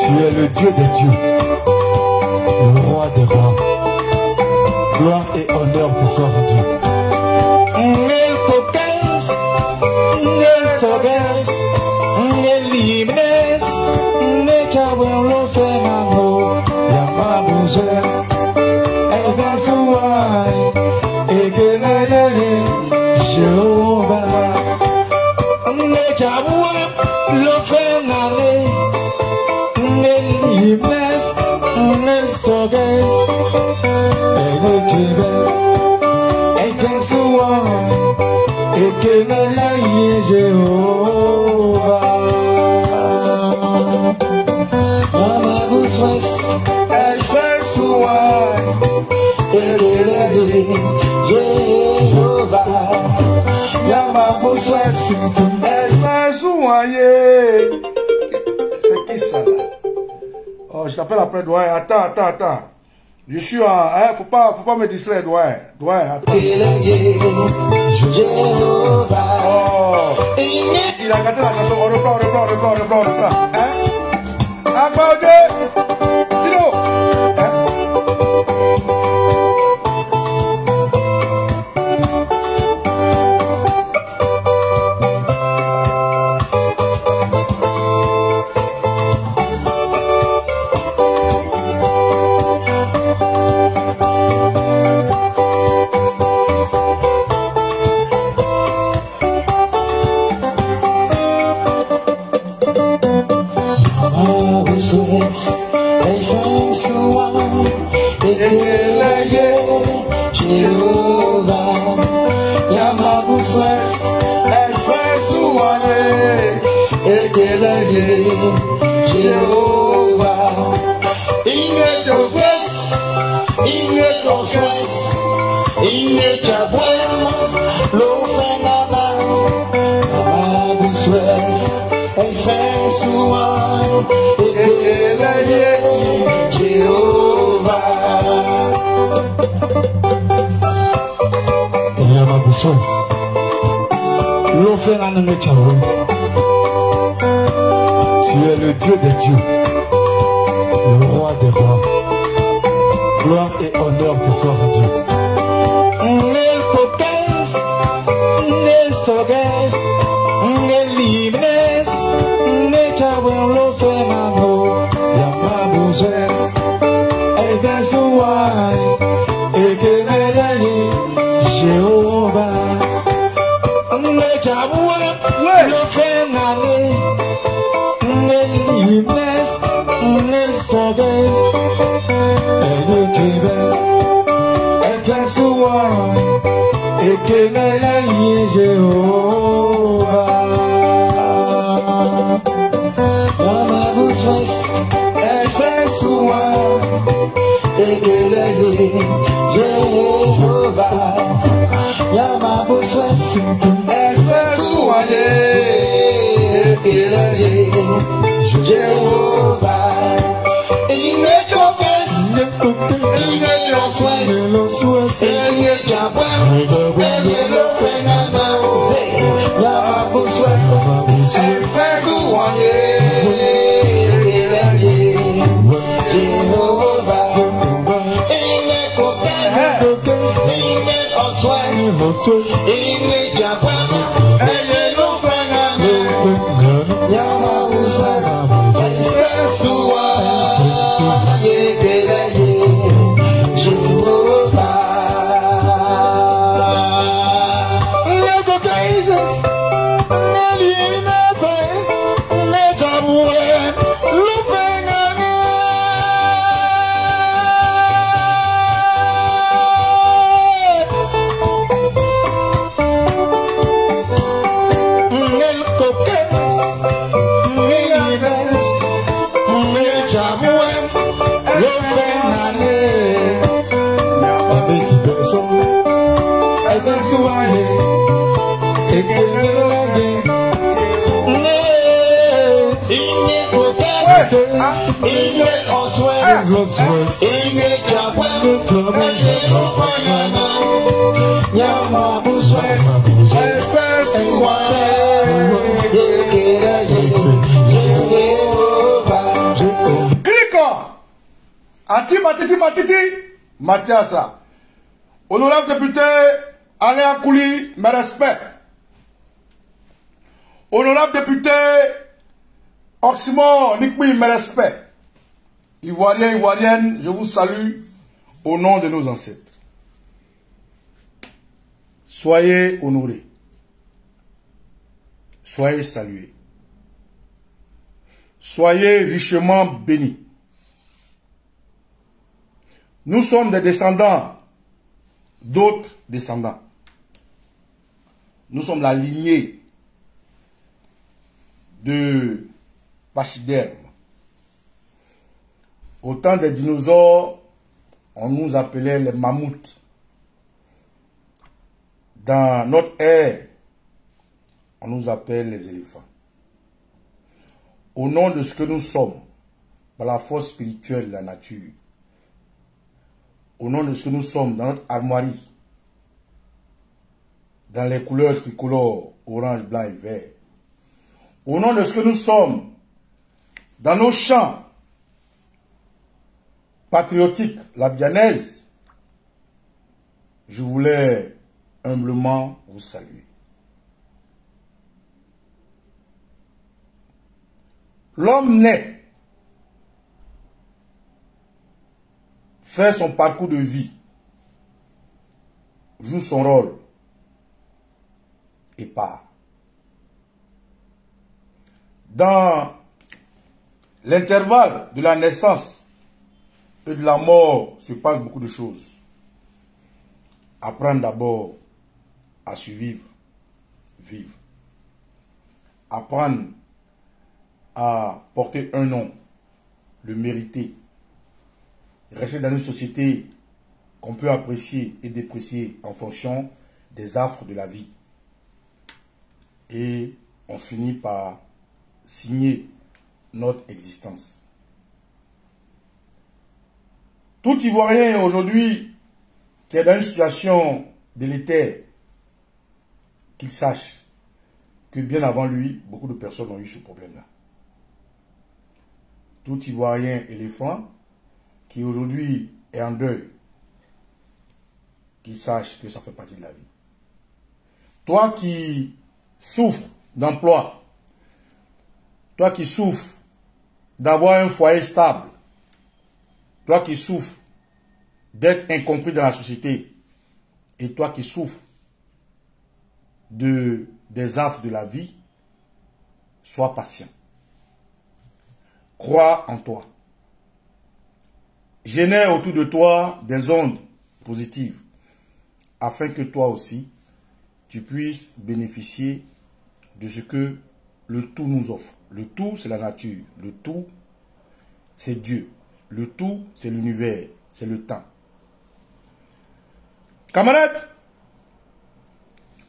Tu es le Dieu des dieux, le roi des rois. Gloire et honneur te soient rendus. C'est qui ça là? Oh, je t'appelle après, doyen. Attends. Je suis en... Hein, faut pas me distraire, doyen. Attends. Oh. Il a gâté la chanson. On reprend. Hein? Akbaoge! Tino! Hein? Tu es le Dieu des dieux, le roi des rois. Gloire et honneur te soient rendus. Mathiasa. Honorable député Alain Kouli, mes respects. Honorable député Oxymore Nikmi, mes respects. Ivoiriens, Ivoiriennes, je vous salue au nom de nos ancêtres. Soyez honorés. Soyez salués. Soyez richement bénis. Nous sommes des descendants d'autres descendants. Nous sommes la lignée de Pachyderme. Au temps des dinosaures, on nous appelait les mammouths. Dans notre ère, on nous appelle les éléphants. Au nom de ce que nous sommes, par la force spirituelle de la nature, au nom de ce que nous sommes dans notre armoirie, dans les couleurs tricolores, orange, blanc et vert, au nom de ce que nous sommes dans nos chants patriotiques, la bianaise, je voulais humblement vous saluer. L'homme naît, fait son parcours de vie, joue son rôle et part. Dans l'intervalle de la naissance et de la mort se passe beaucoup de choses. Apprendre d'abord à survivre, vivre. Apprendre à porter un nom, le mériter. Rester dans une société qu'on peut apprécier et déprécier en fonction des affres de la vie. Et on finit par signer notre existence. Tout Ivoirien aujourd'hui qui est dans une situation délétère, qu'il sache que bien avant lui, beaucoup de personnes ont eu ce problème-là. Tout Ivoirien éléphant qui aujourd'hui est en deuil, qu'il sache que ça fait partie de la vie. Toi qui souffres d'emploi, toi qui souffres d'avoir un foyer stable, toi qui souffres d'être incompris dans la société, et toi qui souffres des affres de la vie, sois patient. Crois en toi. Génère autour de toi des ondes positives, afin que toi aussi, tu puisses bénéficier de ce que le tout nous offre. Le tout, c'est la nature. Le tout, c'est Dieu. Le tout, c'est l'univers. C'est le temps. Camarades,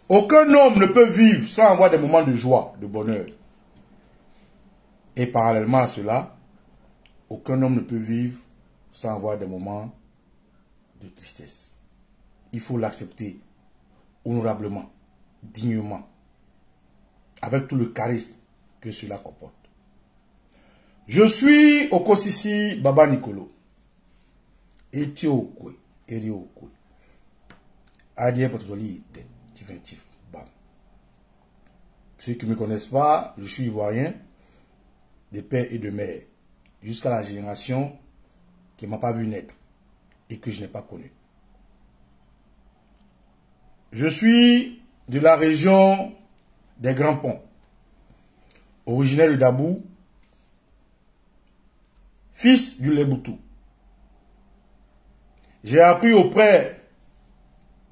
aucun homme ne peut vivre sans avoir des moments de joie, de bonheur. Et parallèlement à cela, aucun homme ne peut vivre sans avoir des moments de tristesse. Il faut l'accepter honorablement, dignement, avec tout le charisme que cela comporte. Je suis Okosisi Baba Nicolo. Etiokwe, Eriokwe. Adie Potoli, Tifentif, Bam. Ceux qui ne me connaissent pas, je suis ivoirien, de père et de mère, jusqu'à la génération qui ne m'a pas vu naître et que je n'ai pas connu. Je suis de la région des Grands Ponts, originaire de Dabou, fils du Leboutou. J'ai appris auprès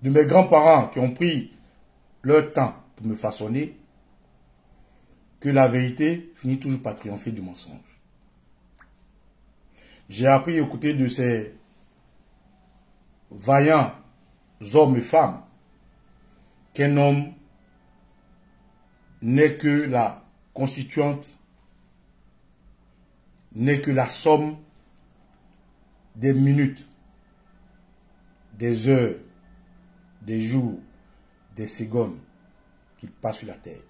de mes grands-parents qui ont pris leur temps pour me façonner que la vérité finit toujours par triompher du mensonge. J'ai appris aux côtés de ces vaillants hommes et femmes qu'un homme n'est que la constituante, n'est que la somme des minutes, des heures, des jours, des secondes qu'il passe sur la terre.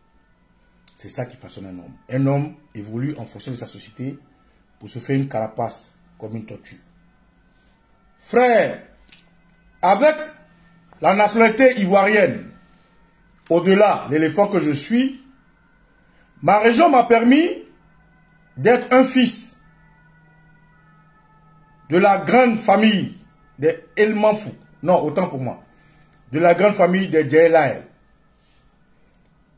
C'est ça qui façonne un homme. Un homme évolue en fonction de sa société pour se faire une carapace comme une tortue. Frère, avec la nationalité ivoirienne, au-delà de l'éléphant que je suis, ma région m'a permis d'être un fils de la grande famille des Elmanfou. Non, autant pour moi. De la grande famille des Djelaï.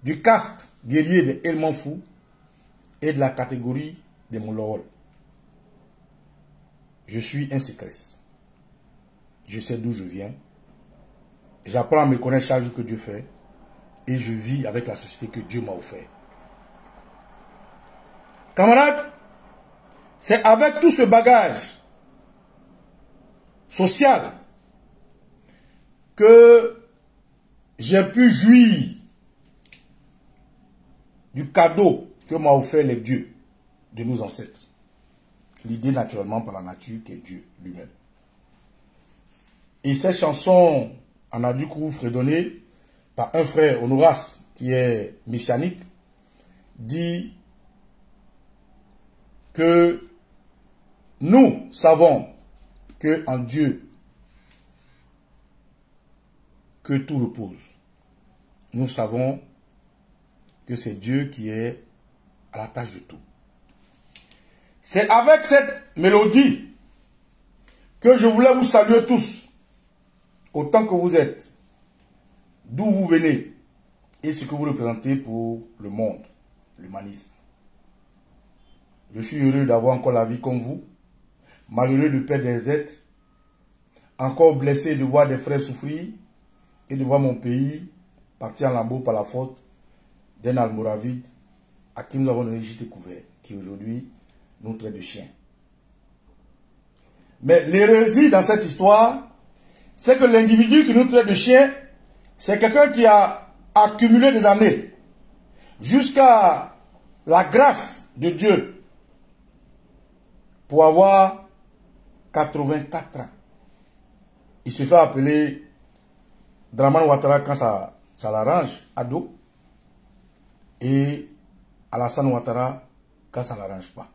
Du caste guerrier des Elmanfou et de la catégorie des Moulorol. Je suis un sécrèce. Je sais d'où je viens. J'apprends à me connaître chaque jour que Dieu fait. Et je vis avec la société que Dieu m'a offert. Camarades, c'est avec tout ce bagage social que j'ai pu jouir du cadeau que m'a offert les dieux de nos ancêtres. L'idée naturellement par la nature qui est Dieu lui-même. Et cette chanson en a du coup fredonné par un frère Honoras qui est messianique, dit que nous savons que en Dieu que tout repose. Nous savons que c'est Dieu qui est à la tâche de tout. C'est avec cette mélodie que je voulais vous saluer tous, autant que vous êtes, d'où vous venez et ce que vous représentez pour le monde, l'humanisme. Je suis heureux d'avoir encore la vie comme vous, malheureux de perdre des êtres, encore blessé de voir des frères souffrir et de voir mon pays partir en lambeaux par la faute d'un almoravide à qui nous avons donné gîte couvert, qui aujourd'hui nous traite de chiens. Mais l'hérésie dans cette histoire, c'est que l'individu qui nous traite de chien, c'est quelqu'un qui a accumulé des années jusqu'à la grâce de Dieu pour avoir 84 ans. Il se fait appeler Dramane Ouattara quand ça l'arrange, ado, et Alassane Ouattara quand ça ne l'arrange pas.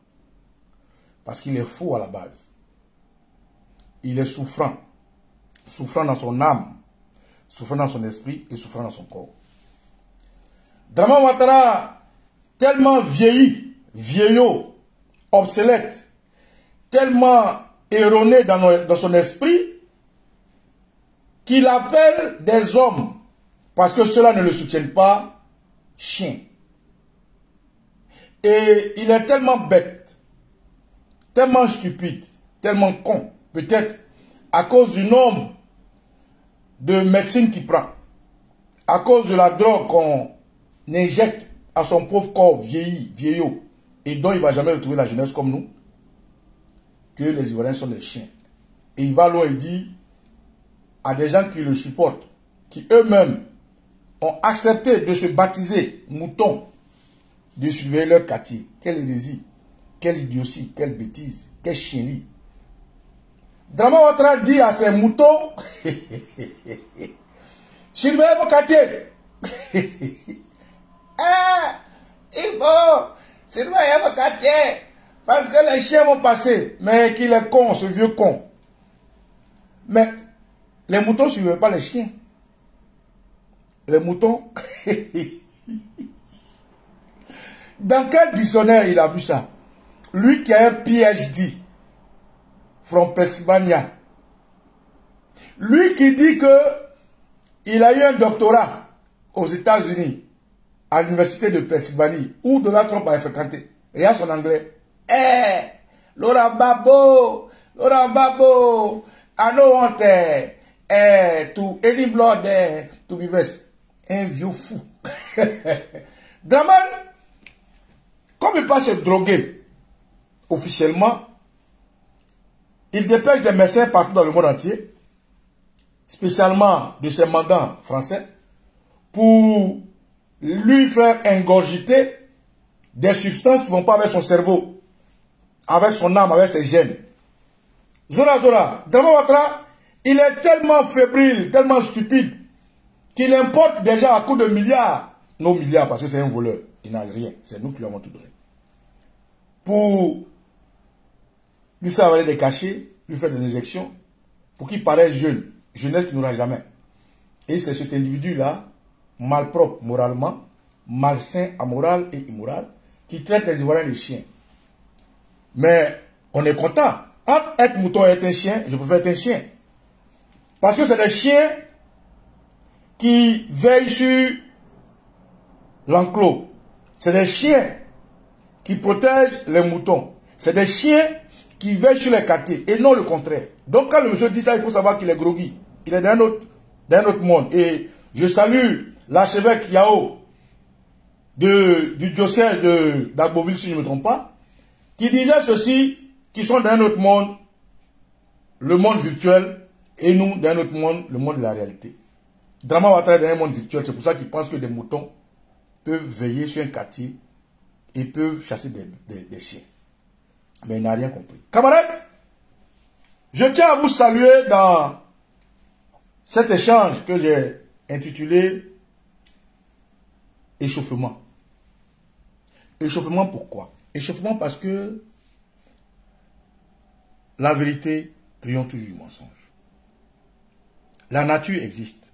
Parce qu'il est faux à la base. Il est souffrant. Souffrant dans son âme, souffrant dans son esprit et souffrant dans son corps. Dramane Ouattara, tellement vieilli, vieillot, obsolète, tellement erroné dans son esprit, qu'il appelle des hommes, parce que ceux-là ne le soutiennent pas, chiens. Et il est tellement bête, tellement stupide, tellement con, peut-être à cause du nombre de médecine qu'il prend, à cause de la drogue qu'on injecte à son pauvre corps vieilli, vieillot, et dont il ne va jamais retrouver la jeunesse comme nous, que les Ivoiriens sont des chiens. Et il va loin et dit à des gens qui le supportent, qui eux-mêmes ont accepté de se baptiser moutons, de surveiller leur quartier. Quelle hérésie, quelle idiotie, quelle bêtise, quelle chienlit. Dramane Ouattara dit à ses moutons, surveillez vos quartiers. Il faut surveiller vos quartiers, parce que les chiens vont passer. Mais qu'il est con, ce vieux con. Mais les moutons ne surveillent pas les chiens. Les moutons. Dans quel dictionnaire il a vu ça? Lui qui a un PhD from Pennsylvania. Lui qui dit que il a eu un doctorat aux États-Unis, à l'université de Pennsylvanie, où Donald Trump a fréquenté. Regarde son anglais. Laura Babo, I don't want to any blood to be vest. Un vieux fou. Dramane, comme il ne peut pas se droguer officiellement, Il dépêche des médecins partout dans le monde entier, spécialement de ses mandants français, pour lui faire ingurgiter des substances qui ne vont pas avec son cerveau, avec son âme, avec ses gènes. Zora, Drama Ouattara, il est tellement fébrile, tellement stupide, qu'il importe déjà à coups de milliards, nos milliards parce que c'est un voleur, il n'a rien, c'est nous qui lui avons tout donné, pour lui faire avaler des cachets, lui faire des injections, pour qu'il paraisse jeune, jeunesse qui n'aura jamais. Et c'est cet individu-là, malpropre moralement, malsain, amoral et immoral, qui traite les Ivoiriens de chiens. Mais on est content. Entre être mouton et être un chien, je préfère être un chien. Parce que c'est des chiens qui veillent sur l'enclos. C'est des chiens qui protègent les moutons. C'est des chiens qui veillent sur les quartiers et non le contraire. Donc quand le monsieur dit ça, il faut savoir qu'il est groggy. Il est d'un autre monde. Et je salue l'archevêque Yao du diocèse d'Agboville, si je ne me trompe pas, qui disait ceci, qui sont d'un autre monde, le monde virtuel, et nous, d'un autre monde, le monde de la réalité. Drama Ouattara est dans un monde virtuel, c'est pour ça qu'il pense que des moutons peuvent veiller sur un quartier et peuvent chasser des chiens. Mais il n'a rien compris. Camarades, je tiens à vous saluer dans cet échange que j'ai intitulé échauffement. Échauffement pourquoi? Échauffement parce que la vérité triomphe toujours du mensonge. La nature existe.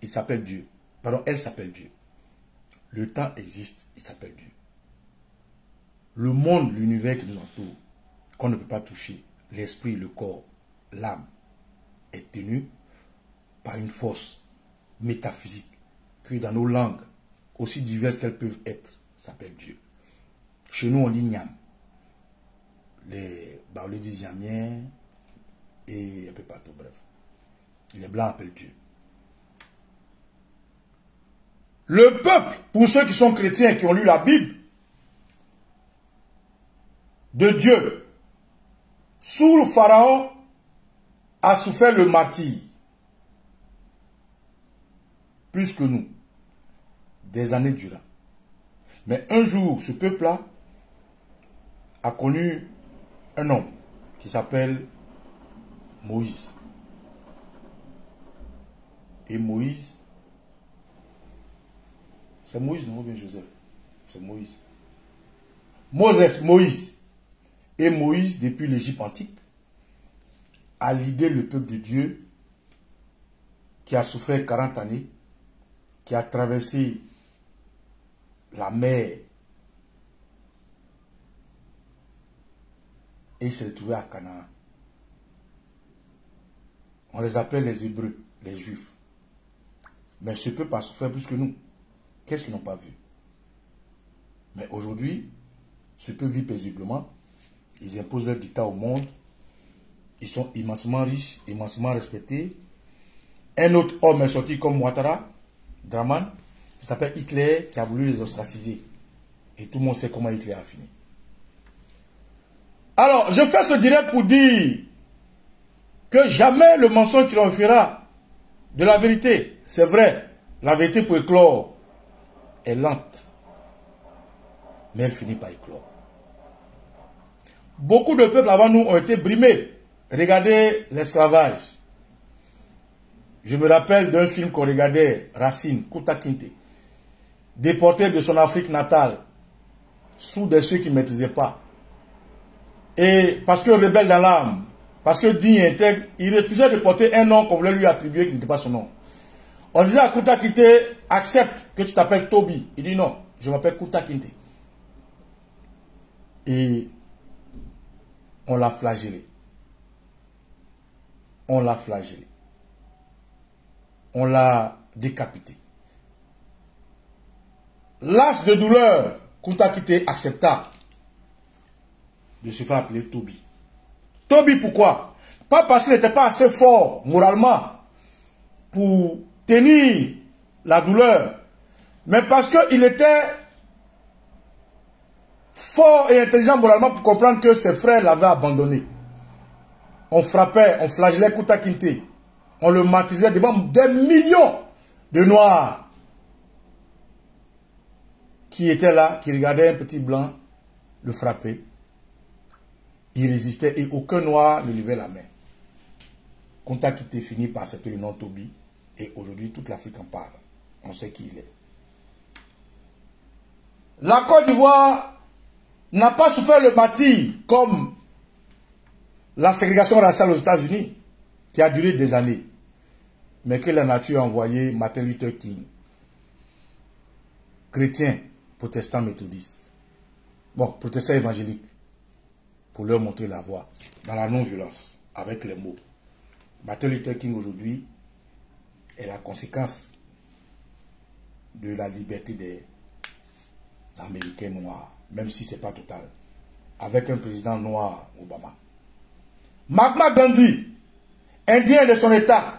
Il s'appelle Dieu. Pardon, elle s'appelle Dieu. Le temps existe. Il s'appelle Dieu. Le monde, l'univers qui nous entoure, qu'on ne peut pas toucher, l'esprit, le corps, l'âme, est tenu par une force métaphysique qui, dans nos langues, aussi diverses qu'elles peuvent être, s'appelle Dieu. Chez nous, on dit Nyam. Les Baoulés disent Yamien et un peu partout, bref. Les Blancs appellent Dieu. Le peuple, pour ceux qui sont chrétiens, qui ont lu la Bible, de Dieu, sous le Pharaon, a souffert le martyre. Plus que nous. Des années durant. Mais un jour, ce peuple-là a connu un homme qui s'appelle Moïse. Et Moïse, c'est Moïse, non, ou bien Joseph? C'est Moïse. Moïse. Et Moïse, depuis l'Égypte antique, a lidé le peuple de Dieu qui a souffert 40 années, qui a traversé la mer et il s'est retrouvé à Canaan. On les appelle les Hébreux, les Juifs. Mais ce peuple a souffert plus que nous. Qu'est-ce qu'ils n'ont pas vu? Mais aujourd'hui, ce peuple vit paisiblement. Ils imposent leur dictat au monde. Ils sont immensément riches, immensément respectés. Un autre homme est sorti comme Ouattara, Draman, qui s'appelle Hitler, qui a voulu les ostraciser. Et tout le monde sait comment Hitler a fini. Alors, je fais ce direct pour dire que jamais le mensonge triomphera de la vérité. C'est vrai, la vérité pour éclore est lente. Mais elle finit par éclore. Beaucoup de peuples avant nous ont été brimés. Regardez l'esclavage. Je me rappelle d'un film qu'on regardait, Racine, Kunta Kinte, déporté de son Afrique natale, sous des cieux qui ne maîtrisaient pas. Et parce que rebelle dans l'âme, parce que digne et intègre, il refusait de porter un nom qu'on voulait lui attribuer qui n'était pas son nom. On disait à Kunta Kinte, accepte que tu t'appelles Toby. Il dit non, je m'appelle Kunta Kinte. Et on l'a flagellé. On l'a flagellé. On l'a décapité. Las de douleur, Kunta Kinte accepta de se faire appeler Toby. Toby pourquoi? Pas parce qu'il n'était pas assez fort moralement pour tenir la douleur, mais parce qu'il était fort et intelligent moralement pour comprendre que ses frères l'avaient abandonné. on frappait, on flagellait Kunta Kinte. On le martyrisait devant des millions de Noirs qui étaient là, qui regardaient un petit blanc le frapper. Il résistait et aucun Noir ne levait la main. Kunta Kinte finit par accepter le nom Toby et aujourd'hui toute l'Afrique en parle. On sait qui il est. La Côte d'Ivoire n'a pas souffert le martyre comme la ségrégation raciale aux États-Unis qui a duré des années. Mais que la nature a envoyé Martin Luther King, chrétien, protestant, méthodiste. Bon, protestant évangélique, pour leur montrer la voie dans la non-violence, avec les mots. Martin Luther King aujourd'hui est la conséquence de la liberté des Américains noirs, même si ce n'est pas total, avec un président noir, Obama. Mahatma Gandhi, indien de son état,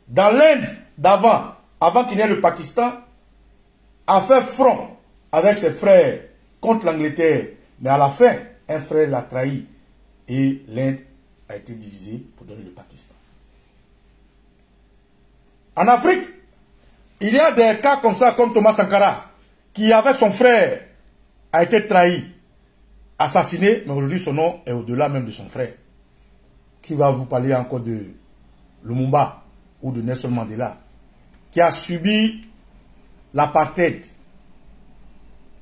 dans l'Inde d'avant, avant qu'il n'y ait le Pakistan, a fait front avec ses frères contre l'Angleterre. Mais à la fin, un frère l'a trahi et l'Inde a été divisée pour donner le Pakistan. En Afrique, il y a des cas comme ça, comme Thomas Sankara, qui avec son frère a été trahi, assassiné, mais aujourd'hui son nom est au-delà même de son frère. Qui va vous parler encore de Lumumba ou de Nelson Mandela, qui a subi l'apartheid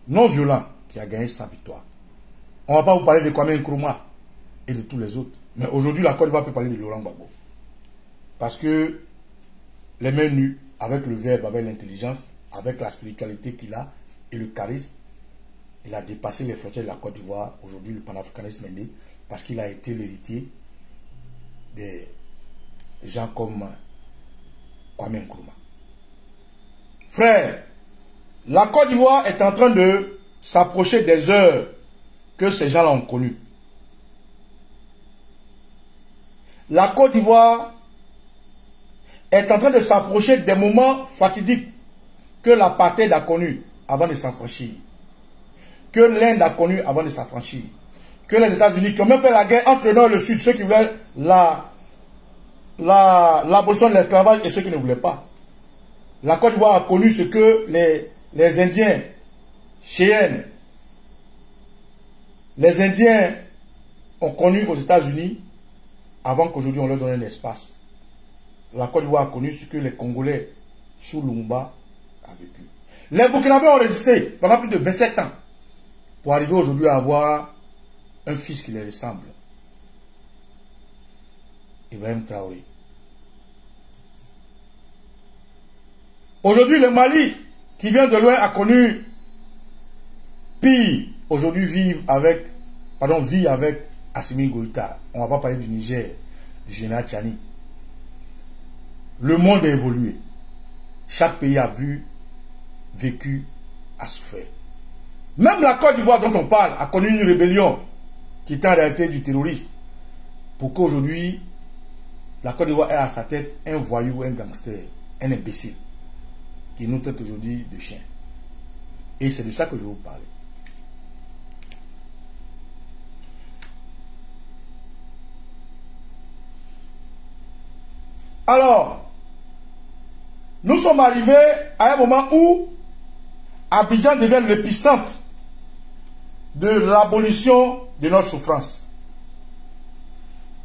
non violent, qui a gagné sa victoire. On ne va pas vous parler de Kwame Nkrumah et de tous les autres. Mais aujourd'hui, la Côte d'Ivoire peut parler de Laurent Gbagbo. Parce que les mains nues, avec le verbe, avec l'intelligence, avec la spiritualité qu'il a et le charisme, il a dépassé les frontières de la Côte d'Ivoire. Aujourd'hui, le panafricanisme est né parce qu'il a été l'héritier des gens comme Kwame Nkrumah. Frère, la Côte d'Ivoire est en train de s'approcher des heures que ces gens-là ont connues. La Côte d'Ivoire est en train de s'approcher des moments fatidiques que l'apartheid a connus avant de s'affranchir, que l'Inde a connu avant de s'affranchir, que les États-Unis, qui ont même fait la guerre entre le Nord et le Sud, ceux qui voulaient l'abolition de l'esclavage et ceux qui ne voulaient pas. La Côte d'Ivoire a connu ce que les Indiens, Cheyenne, les Indiens ont connu aux États-Unis avant qu'aujourd'hui on leur donne un espace. La Côte d'Ivoire a connu ce que les Congolais sous Lumumba ont vécu. Les Burkinabés ont résisté pendant plus de 27 ans pour arriver aujourd'hui à avoir un fils qui les ressemble. Ibrahim Traoré. Aujourd'hui, le Mali, qui vient de loin, a connu pire. Aujourd'hui, vit avec Assimi Goïta. On ne va pas parler du Niger, du général Tchani. Le monde a évolué. Chaque pays a vécu, a souffert. Même la Côte d'Ivoire dont on parle a connu une rébellion qui est en réalité du terrorisme. Pour qu'aujourd'hui, la Côte d'Ivoire ait à sa tête un voyou, un gangster, un imbécile, qui nous traite aujourd'hui de chiens. Et c'est de ça que je vais vous parler. Alors, nous sommes arrivés à un moment où Abidjan devient l'épicentre de l'abolition de notre souffrance.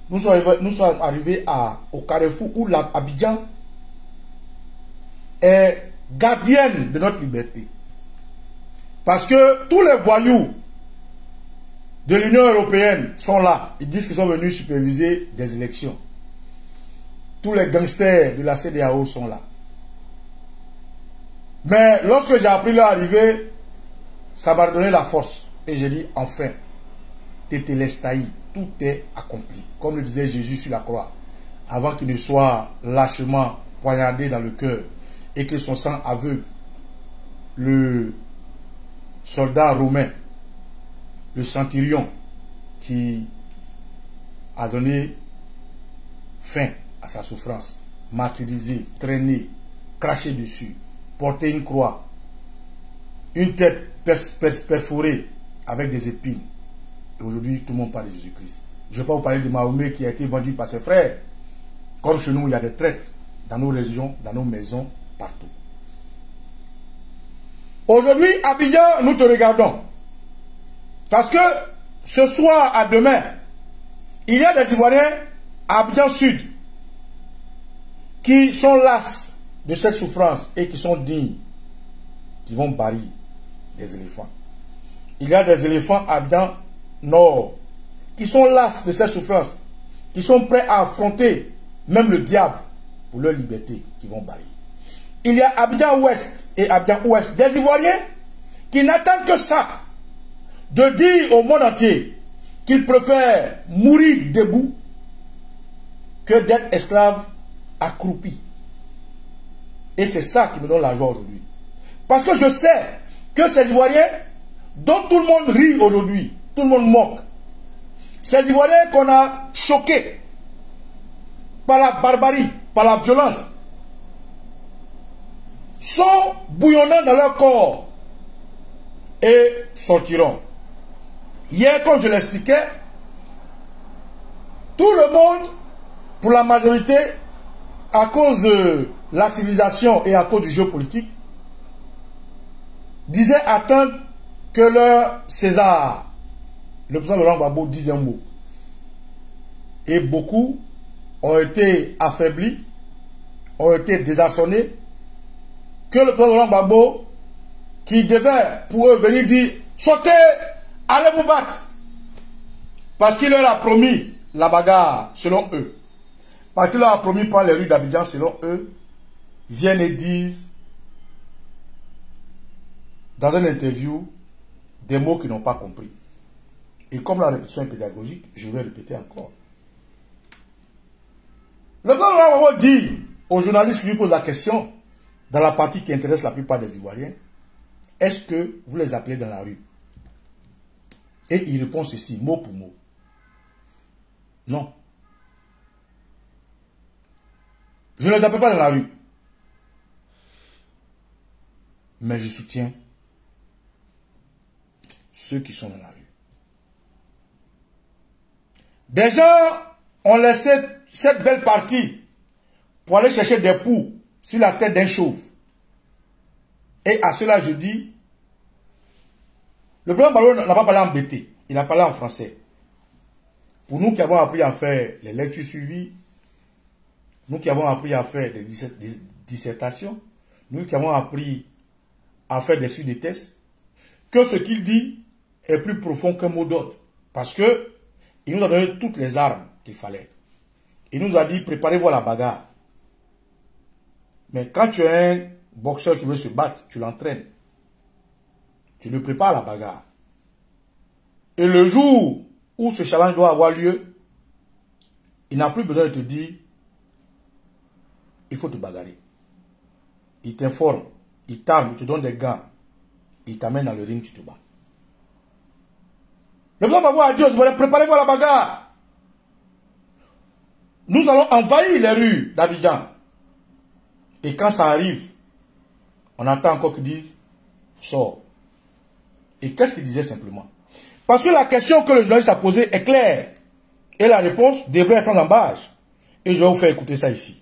Nous sommes arrivés au carrefour où Abidjan est gardienne de notre liberté. Parce que tous les voyous de l'Union européenne sont là. Ils disent qu'ils sont venus superviser des élections. Tous les gangsters de la CEDEAO sont là. Mais lorsque j'ai appris leur arrivée, ça m'a donné la force. Et j'ai dit, enfin, Tétélestai, tout est accompli. Comme le disait Jésus sur la croix, avant qu'il ne soit lâchement poignardé dans le cœur et que son sang aveugle le soldat romain, le centurion qui a donné fin à sa souffrance, martyrisé, traîné, craché dessus, porté une croix, une tête perforée avec des épines. Et aujourd'hui, tout le monde parle de Jésus-Christ. Je ne vais pas vous parler de Mahomet qui a été vendu par ses frères. Comme chez nous, il y a des traîtres dans nos régions, dans nos maisons, partout. Aujourd'hui, Abidjan, nous te regardons. Parce que ce soir à demain, il y a des Ivoiriens à Abidjan Sud qui sont las de cette souffrance et qui sont dignes, qui vont barrer des éléphants. Il y a des éléphants à Abidjan Nord qui sont las de cette souffrance, qui sont prêts à affronter même le diable pour leur liberté, qui vont barrer. Il y a Abidjan Ouest et Abidjan Ouest, des Ivoiriens qui n'attendent que ça, de dire au monde entier qu'ils préfèrent mourir debout que d'être esclaves accroupis. Et c'est ça qui me donne la joie aujourd'hui. Parce que je sais que ces Ivoiriens, dont tout le monde rit aujourd'hui, tout le monde moque, ces Ivoiriens qu'on a choqués par la barbarie, par la violence, sont bouillonnants dans leur corps et sortiront. Hier, comme je l'expliquais, tout le monde, pour la majorité, à cause de la civilisation et à cause du jeu politique, disait attendre que leur César, le président Laurent Gbagbo, dise un mot. Et beaucoup ont été affaiblis, ont été désarçonnés, que le président Laurent Gbagbo, qui devait pour eux venir dire « Sautez, allez vous battre !» Parce qu'il leur a promis la bagarre, selon eux. Parce qu'il leur a promis par les rues d'Abidjan, selon eux, viennent et disent, dans une interview, des mots qu'ils n'ont pas compris. Et comme la répétition est pédagogique, je vais répéter encore. Le président Laurent Gbagbo dit aux journalistes qui lui posent la question, dans la partie qui intéresse la plupart des Ivoiriens, est-ce que vous les appelez dans la rue? Et il répond ceci, mot pour mot. Non. Je ne les appelle pas dans la rue. Mais je soutiens ceux qui sont dans la rue. Des gens ont laissé cette belle partie pour aller chercher des poux sur la tête d'un chauve. Et à cela je dis, le président Gbagbo n'a pas parlé en BT, il a parlé en français. Pour nous qui avons appris à faire les lectures suivies, nous qui avons appris à faire des dissertations, nous qui avons appris à faire des suites de tests, que ce qu'il dit est plus profond qu'un mot d'ordre. Parce que il nous a donné toutes les armes qu'il fallait. Il nous a dit, préparez-vous à la bagarre. Mais quand tu es un boxeur qui veut se battre, tu l'entraînes. Tu le prépares à la bagarre. Et le jour où ce challenge doit avoir lieu, il n'a plus besoin de te dire, il faut te bagarrer. Il t'informe, il t'arme, il te donne des gants, il t'amène dans le ring, tu te bats. Le président Gbagbo a dit aux Ivoiriens, préparez-vous à la bagarre. Nous allons envahir les rues d'Abidjan. Et quand ça arrive, on attend encore qu'ils disent, sors. Et qu'est-ce qu'il disait simplement? Parce que la question que le journaliste a posée est claire. Et la réponse devrait être sans embâche. Et je vais vous faire écouter ça ici.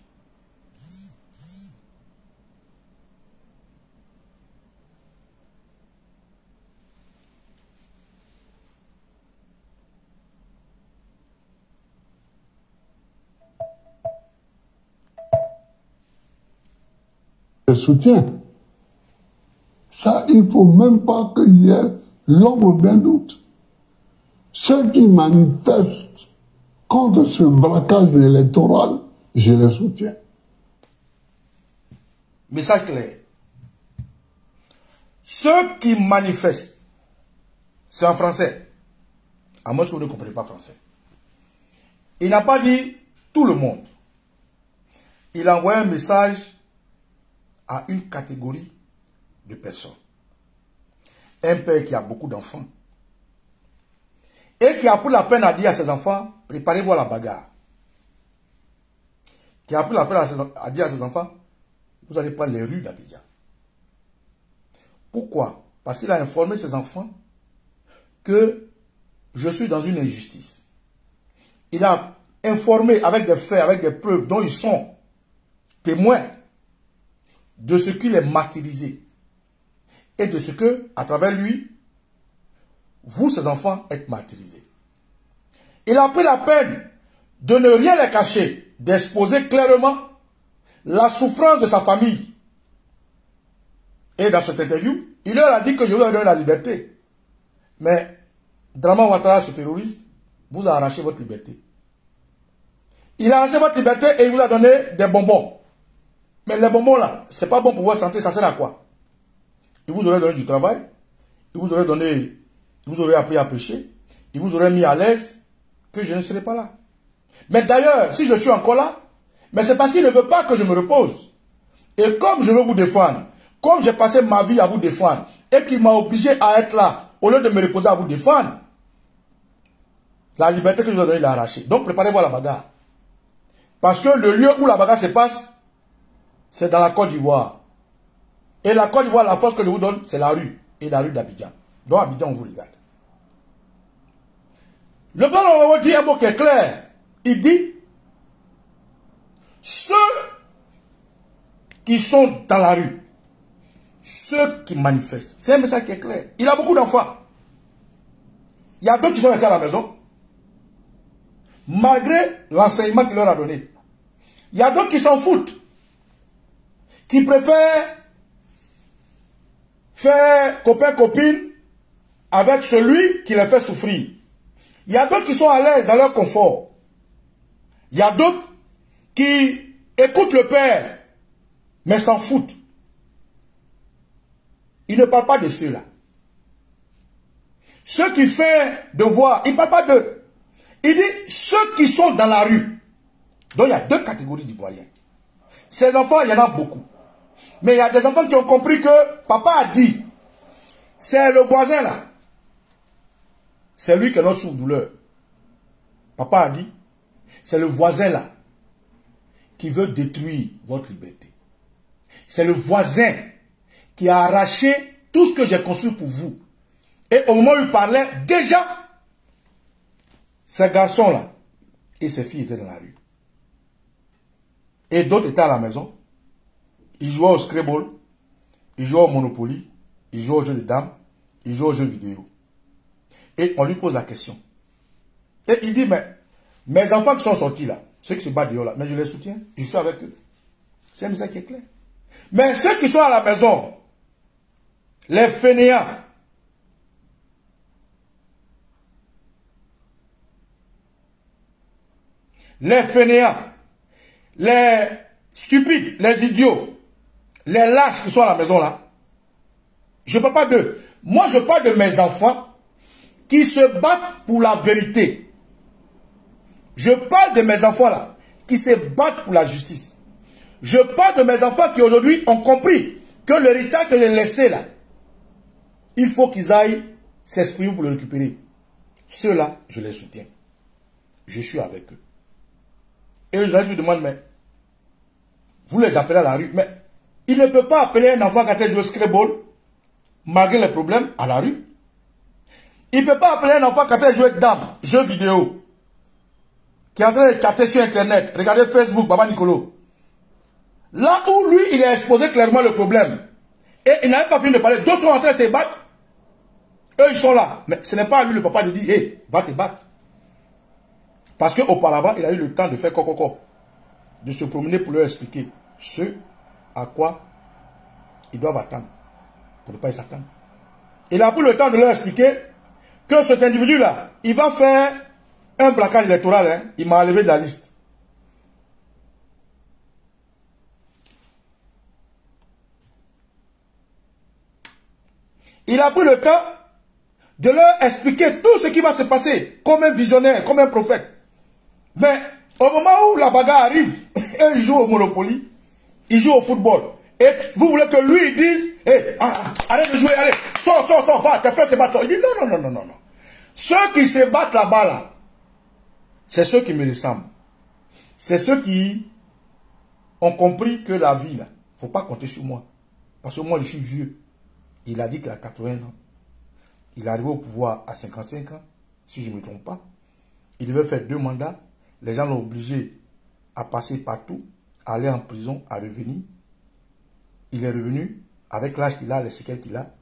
Je soutiens. Ça, il ne faut même pas qu'il y ait l'ombre d'un doute. Ceux qui manifestent contre ce braquage électoral, je les soutiens. Message clair. Ceux qui manifestent, c'est en français, à moins que vous ne compreniez pas français. Il n'a pas dit tout le monde. Il a envoyé un message à une catégorie de personnes. Un père qui a beaucoup d'enfants et qui a pris la peine à dire à ses enfants, préparez-vous à la bagarre. Qui a pris la peine à dire à ses enfants, vous allez prendre les rues d'Abidjan. Pourquoi? Parce qu'il a informé ses enfants que je suis dans une injustice. Il a informé avec des faits, avec des preuves dont ils sont témoins de ce qu'il est martyrisé et de ce que, à travers lui, vous, ses enfants, êtes martyrisés. Il a pris la peine de ne rien les cacher, d'exposer clairement la souffrance de sa famille. Et dans cette interview, il leur a dit que je leur donne la liberté. Mais Draman Ouattara, ce terroriste, vous a arraché votre liberté. Il a arraché votre liberté et il vous a donné des bonbons. Mais les bonbons là, c'est pas bon pour votre santé, ça sert à quoi? Il vous aurait donné du travail, il vous aurait donné, il vous aurait appris à pêcher, il vous aurait mis à l'aise, que je ne serai pas là. Mais d'ailleurs, si je suis encore là, mais c'est parce qu'il ne veut pas que je me repose. Et comme je veux vous défendre, comme j'ai passé ma vie à vous défendre, et qu'il m'a obligé à être là, au lieu de me reposer à vous défendre, la liberté que je vous ai donnée, il l'a arrachée. Donc préparez-vous à la bagarre. Parce que le lieu où la bagarre se passe, c'est dans la Côte d'Ivoire. Et la Côte d'Ivoire, la force que je vous donne, c'est la rue. Et la rue d'Abidjan. Donc Abidjan, on vous regarde. Le plan de dit un mot qui est clair. Il dit, ceux qui sont dans la rue, ceux qui manifestent, c'est un message qui est clair. Il a beaucoup d'enfants. Il y a d'autres qui sont restés à la maison, malgré l'enseignement qu'il leur a donné. Il y a d'autres qui s'en foutent, qui préfèrent faire copain-copine avec celui qui les fait souffrir. Il y a d'autres qui sont à l'aise dans leur confort. Il y a d'autres qui écoutent le Père, mais s'en foutent. Il ne parle pas de ceux-là. Ceux qui font devoir, il ne parle pas d'eux. Il dit ceux qui sont dans la rue. Donc il y a deux catégories d'Ivoiriens. Ces enfants, il y en a beaucoup. Mais il y a des enfants qui ont compris que papa a dit, c'est le voisin là. C'est lui qui est notre souffre-douleur. Papa a dit, c'est le voisin là qui veut détruire votre liberté. C'est le voisin qui a arraché tout ce que j'ai construit pour vous. Et au moment où il parlait, déjà, ces garçons-là et ces filles étaient dans la rue. Et d'autres étaient à la maison. Ils jouaient au Scrabble, ils jouaient au Monopoly, ils jouaient au jeu de dames, ils jouaient aux jeux vidéo. Et on lui pose la question. Et il dit, mais mes enfants qui sont sortis là, ceux qui se battent dehors là, mais je les soutiens, je suis avec eux. C'est un message qui est clair. Mais ceux qui sont à la maison, les fainéants, les stupides, les idiots, les lâches qui sont à la maison là, je ne parle pas d'eux. Moi, je parle de mes enfants qui se battent pour la vérité. Je parle de mes enfants là, qui se battent pour la justice. Je parle de mes enfants qui aujourd'hui ont compris que l'héritage que j'ai laissé là, il faut qu'ils aillent s'exprimer pour le récupérer. Ceux-là, je les soutiens. Je suis avec eux. Et je lui demande, mais vous les appelez à la rue, mais il ne peut pas appeler un enfant qui a joué au Scrabble, malgré les problèmes, à la rue. Il ne peut pas appeler un enfant qui a joué dames, jeux vidéo, qui est en train de chatter sur Internet, regarder Facebook, Baba Nicolo. Là où lui, il a exposé clairement le problème. Et il n'a même pas fini de parler. D'autres sont en train de se battre. Eux, ils sont là. Mais ce n'est pas à lui, le papa, de dire, hé, va te battre. Parce qu'auparavant, il a eu le temps de faire coco, de se promener pour leur expliquer ce à quoi ils doivent attendre, pour ne pas y s'attendre. Il a pris le temps de leur expliquer que cet individu-là, il va faire un braquage électoral. Hein. Il m'a enlevé de la liste. Il a pris le temps de leur expliquer tout ce qui va se passer, comme un visionnaire, comme un prophète. Mais au moment où la bagarre arrive, eux ils jouent au Monopoly, ils jouent au football. Et vous voulez que lui il dise, hey, arrête de jouer, allez, sors, va, tes frères se battent. Il dit non. Ceux qui se battent là-bas, là, c'est ceux qui me ressemblent. C'est ceux qui ont compris que la vie, là, il ne faut pas compter sur moi. Parce que moi, je suis vieux. Il a dit qu'il a 80 ans. Il est arrivé au pouvoir à 55 ans, si je ne me trompe pas. Il devait faire 2 mandats. Les gens l'ont obligé à passer partout, à aller en prison, à revenir. Il est revenu avec l'âge qu'il a, les séquelles qu'il a.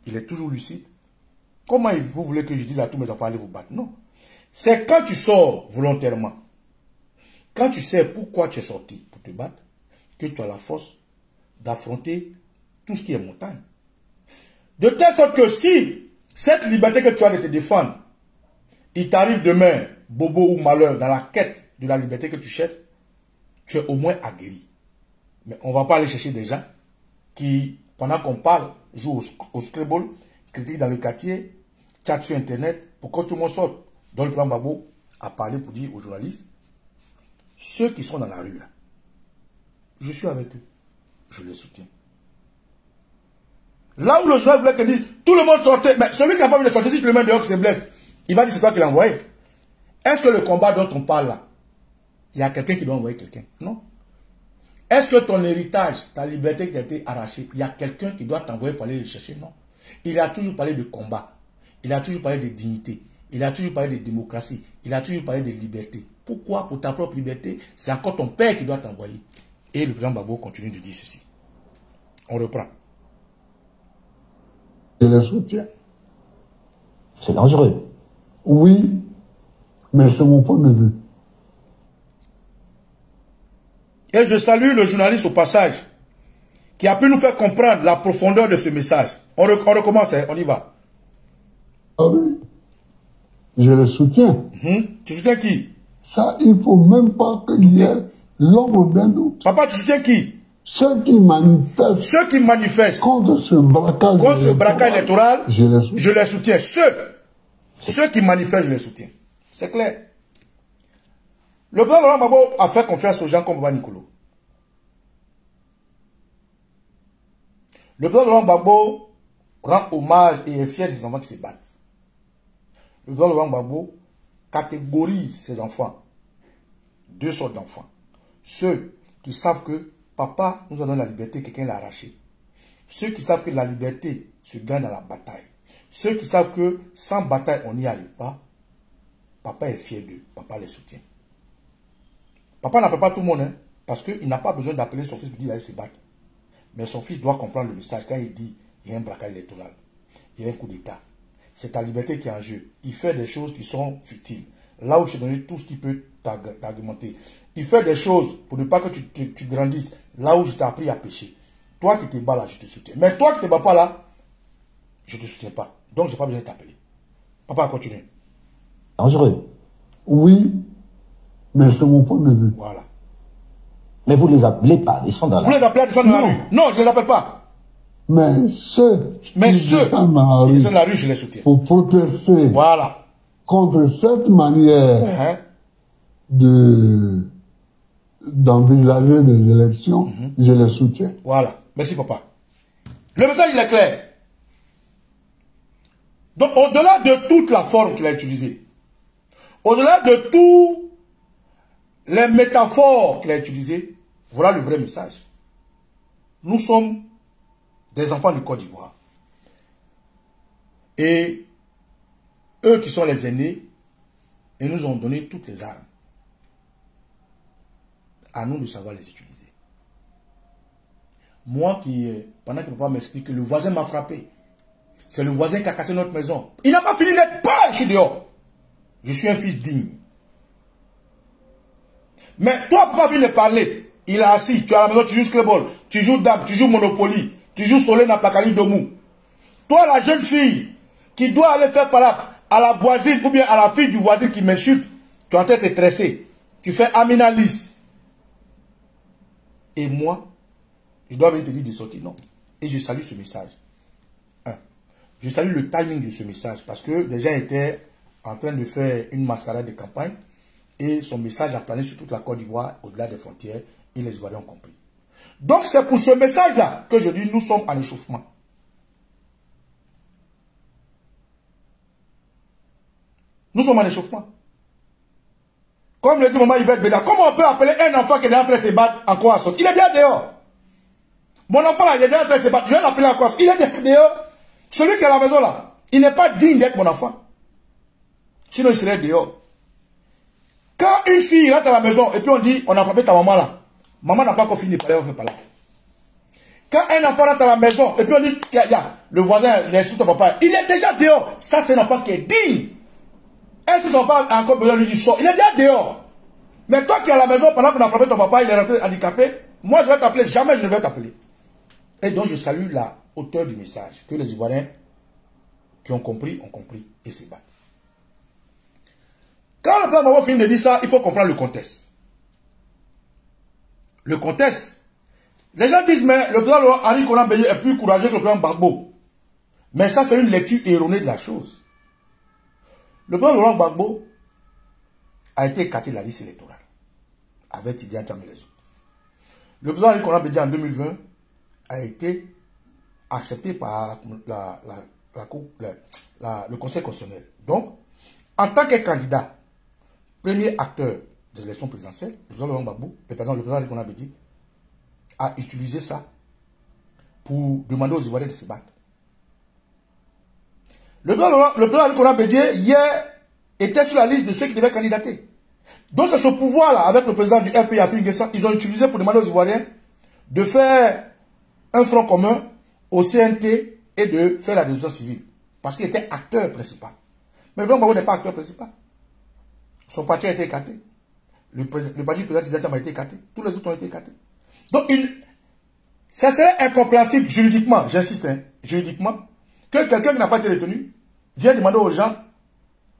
Il est toujours lucide. Comment vous voulez que je dise à tous mes enfants, allez vous battre? Non. C'est quand tu sors volontairement, quand tu sais pourquoi tu es sorti pour te battre, que tu as la force d'affronter tout ce qui est montagne. De telle sorte que si cette liberté que tu as de te défendre, il t'arrive demain, bobo ou malheur, dans la quête de la liberté que tu cherches, tu es au moins aguerri. Mais on ne va pas aller chercher des gens qui, pendant qu'on parle, jouent au Scrabble, critiquent dans le quartier, chatent sur Internet, pour que tout le monde sorte. Donc le plan Gbagbo a parlé pour dire aux journalistes, ceux qui sont dans la rue, là, je suis avec eux, je les soutiens. Là où le journal voulait que dise, tout le monde sortait, mais celui qui n'a pas voulu sortir, si tu le mets dehors qui se blesse, il va dire c'est toi qui l'as envoyé. Est-ce que le combat dont on parle là, il y a quelqu'un qui doit envoyer quelqu'un? Non. Est-ce que ton héritage, ta liberté qui a été arrachée, il y a quelqu'un qui doit t'envoyer pour aller le chercher? Non. Il a toujours parlé de combat. Il a toujours parlé de dignité. Il a toujours parlé de démocratie. Il a toujours parlé de liberté. Pourquoi? Pour ta propre liberté, c'est encore ton père qui doit t'envoyer. Et le président Gbagbo continue de dire ceci. On reprend. Je les soutiens. C'est dangereux. Oui, mais c'est mon point de vue. Et je salue le journaliste au passage qui a pu nous faire comprendre la profondeur de ce message. On recommence, hein, on y va. Ah oui, je les soutiens. Tu soutiens qui? Ça, il ne faut même pas qu'il y ait l'ombre d'un doute. Papa, tu soutiens qui? Ceux qui manifestent. Ceux qui manifestent contre ce braquage électoral, je les soutiens. Ceux qui manifestent, je les soutiens. C'est clair. Le président Laurent Gbagbo a fait confiance aux gens comme Baba Nicolo. Le président Laurent Gbagbo rend hommage et est fier des enfants qui se battent. Le président Laurent Gbagbo catégorise ses enfants. 2 sortes d'enfants. Ceux qui savent que papa nous a donné la liberté, quelqu'un l'a arraché. Ceux qui savent que la liberté se gagne dans la bataille. Ceux qui savent que sans bataille, on n'y arrive pas. Papa est fier d'eux. Papa les soutient. Papa n'appelle pas tout le monde, hein, parce qu'il n'a pas besoin d'appeler son fils pour dire d'aller se battre. Mais son fils doit comprendre le message quand il dit il y a un braquage électoral, il y a un coup d'État. C'est ta liberté qui est en jeu. Il fait des choses qui sont futiles. Là où je t'ai donné tout ce qui peut t'argumenter. Il fait des choses pour ne pas que tu grandisses. Là où je t'ai appris à pécher. Toi qui te bats là, je te soutiens. Mais toi qui ne te bats pas là, je ne te soutiens pas. Donc je n'ai pas besoin de t'appeler. Papa, continue. Dangereux. Oui, mais c'est mon point de vue. Voilà. Mais vous ne les appelez pas à descendre dans la rue. Vous les appelez à descendre dans la rue? Non, je ne les appelle pas. Mais ceux qui descendent dans la rue, je les soutiens. Pour protester voilà. contre cette manière d'envisager des élections, je les soutiens. Voilà. Merci, papa. Le message, il est clair. Donc, au-delà de toute la forme qu'il a utilisée, au-delà de tous les métaphores qu'il a utilisées, voilà le vrai message. Nous sommes des enfants du Côte d'Ivoire. Et eux qui sont les aînés, ils nous ont donné toutes les armes. À nous de savoir les utiliser. Moi qui, pendant que papa m'explique que le voisin m'a frappé, c'est le voisin qui a cassé notre maison. Il n'a pas fini d'être pas, je suis dehors. Je suis un fils digne. Mais toi, papa vient de parler. Il est assis, tu es à la maison, tu joues Scrabble, tu joues Dame, tu joues Monopoly, tu joues Soleil dans Plakali Domou. Toi, la jeune fille qui doit aller faire par là à la voisine ou bien à la fille du voisin qui m'insulte, tu es en train de te tresser. Tu fais Amina Lys. Et moi, je dois venir te dire de sortir. Non. Et je salue ce message. Je salue le timing de ce message parce que les gens étaient en train de faire une mascarade de campagne et son message a plané sur toute la Côte d'Ivoire, au-delà des frontières, et les Ivoiriens ont compris. Donc c'est pour ce message-là que je dis nous sommes en échauffement. Nous sommes en échauffement. Comme le dit maman Yvette Béda, comment on peut appeler un enfant qui est en train de se battre en quoi à sortir? Il est bien dehors. Mon enfant là, il est déjà en train de se battre. Je vais l'appeler en quoi? Il est bien dehors. Celui qui est à la maison là, il n'est pas digne d'être mon enfant. Sinon il serait dehors. une fille rentre à la maison et puis on dit, on a frappé ta maman là. Maman n'a pas encore fini de parler, on fait pas là. Quand un enfant rentre à la maison et puis on dit, le voisin l'insulte ton papa, il est déjà dehors. Ça, c'est un enfant qui est digne. Est-ce que son papa a encore besoin de lui dire sort? Il est déjà dehors. Mais toi qui es à la maison, pendant qu'on a frappé ton papa, il est rentré handicapé, moi je vais t'appeler, jamais je ne vais t'appeler. Et donc je salue la hauteur du message, que les Ivoiriens qui ont compris et se battent. Quand le président Gbagbo finit de dire ça, il faut comprendre le contexte. Le contexte. Les gens disent, mais le président Henri Konan Bédié est plus courageux que le président Gbagbo. Mais ça, c'est une lecture erronée de la chose. Le président Laurent Gbagbo a été écarté de la liste électorale, avec Tidiane Tcham et les autres. Le président Henri Konan Bédié en 2020 a été accepté par le Conseil constitutionnel. Donc, en tant que candidat, premier acteur des élections présidentielles, le président Laurent Gbagbo, le président Henri Konan Bédié, a utilisé ça pour demander aux Ivoiriens de se battre. Le président Henri Konan Bédié, hier, était sur la liste de ceux qui devaient candidater. Donc c'est ce pouvoir-là, avec le président du RPI, Afrique Guessant, ils ont utilisé pour demander aux Ivoiriens de faire un front commun au CNT et de faire la désobéissance civile. Parce qu'il était acteur principal. Mais le président Gbagbo n'est pas acteur principal. Son parti a été écarté. Le parti du président Tidiane Tcham a été écarté. Tous les autres ont été écartés. Donc, ça serait incompréhensible juridiquement, j'insiste, hein, juridiquement, que quelqu'un qui n'a pas été retenu vienne demander aux gens,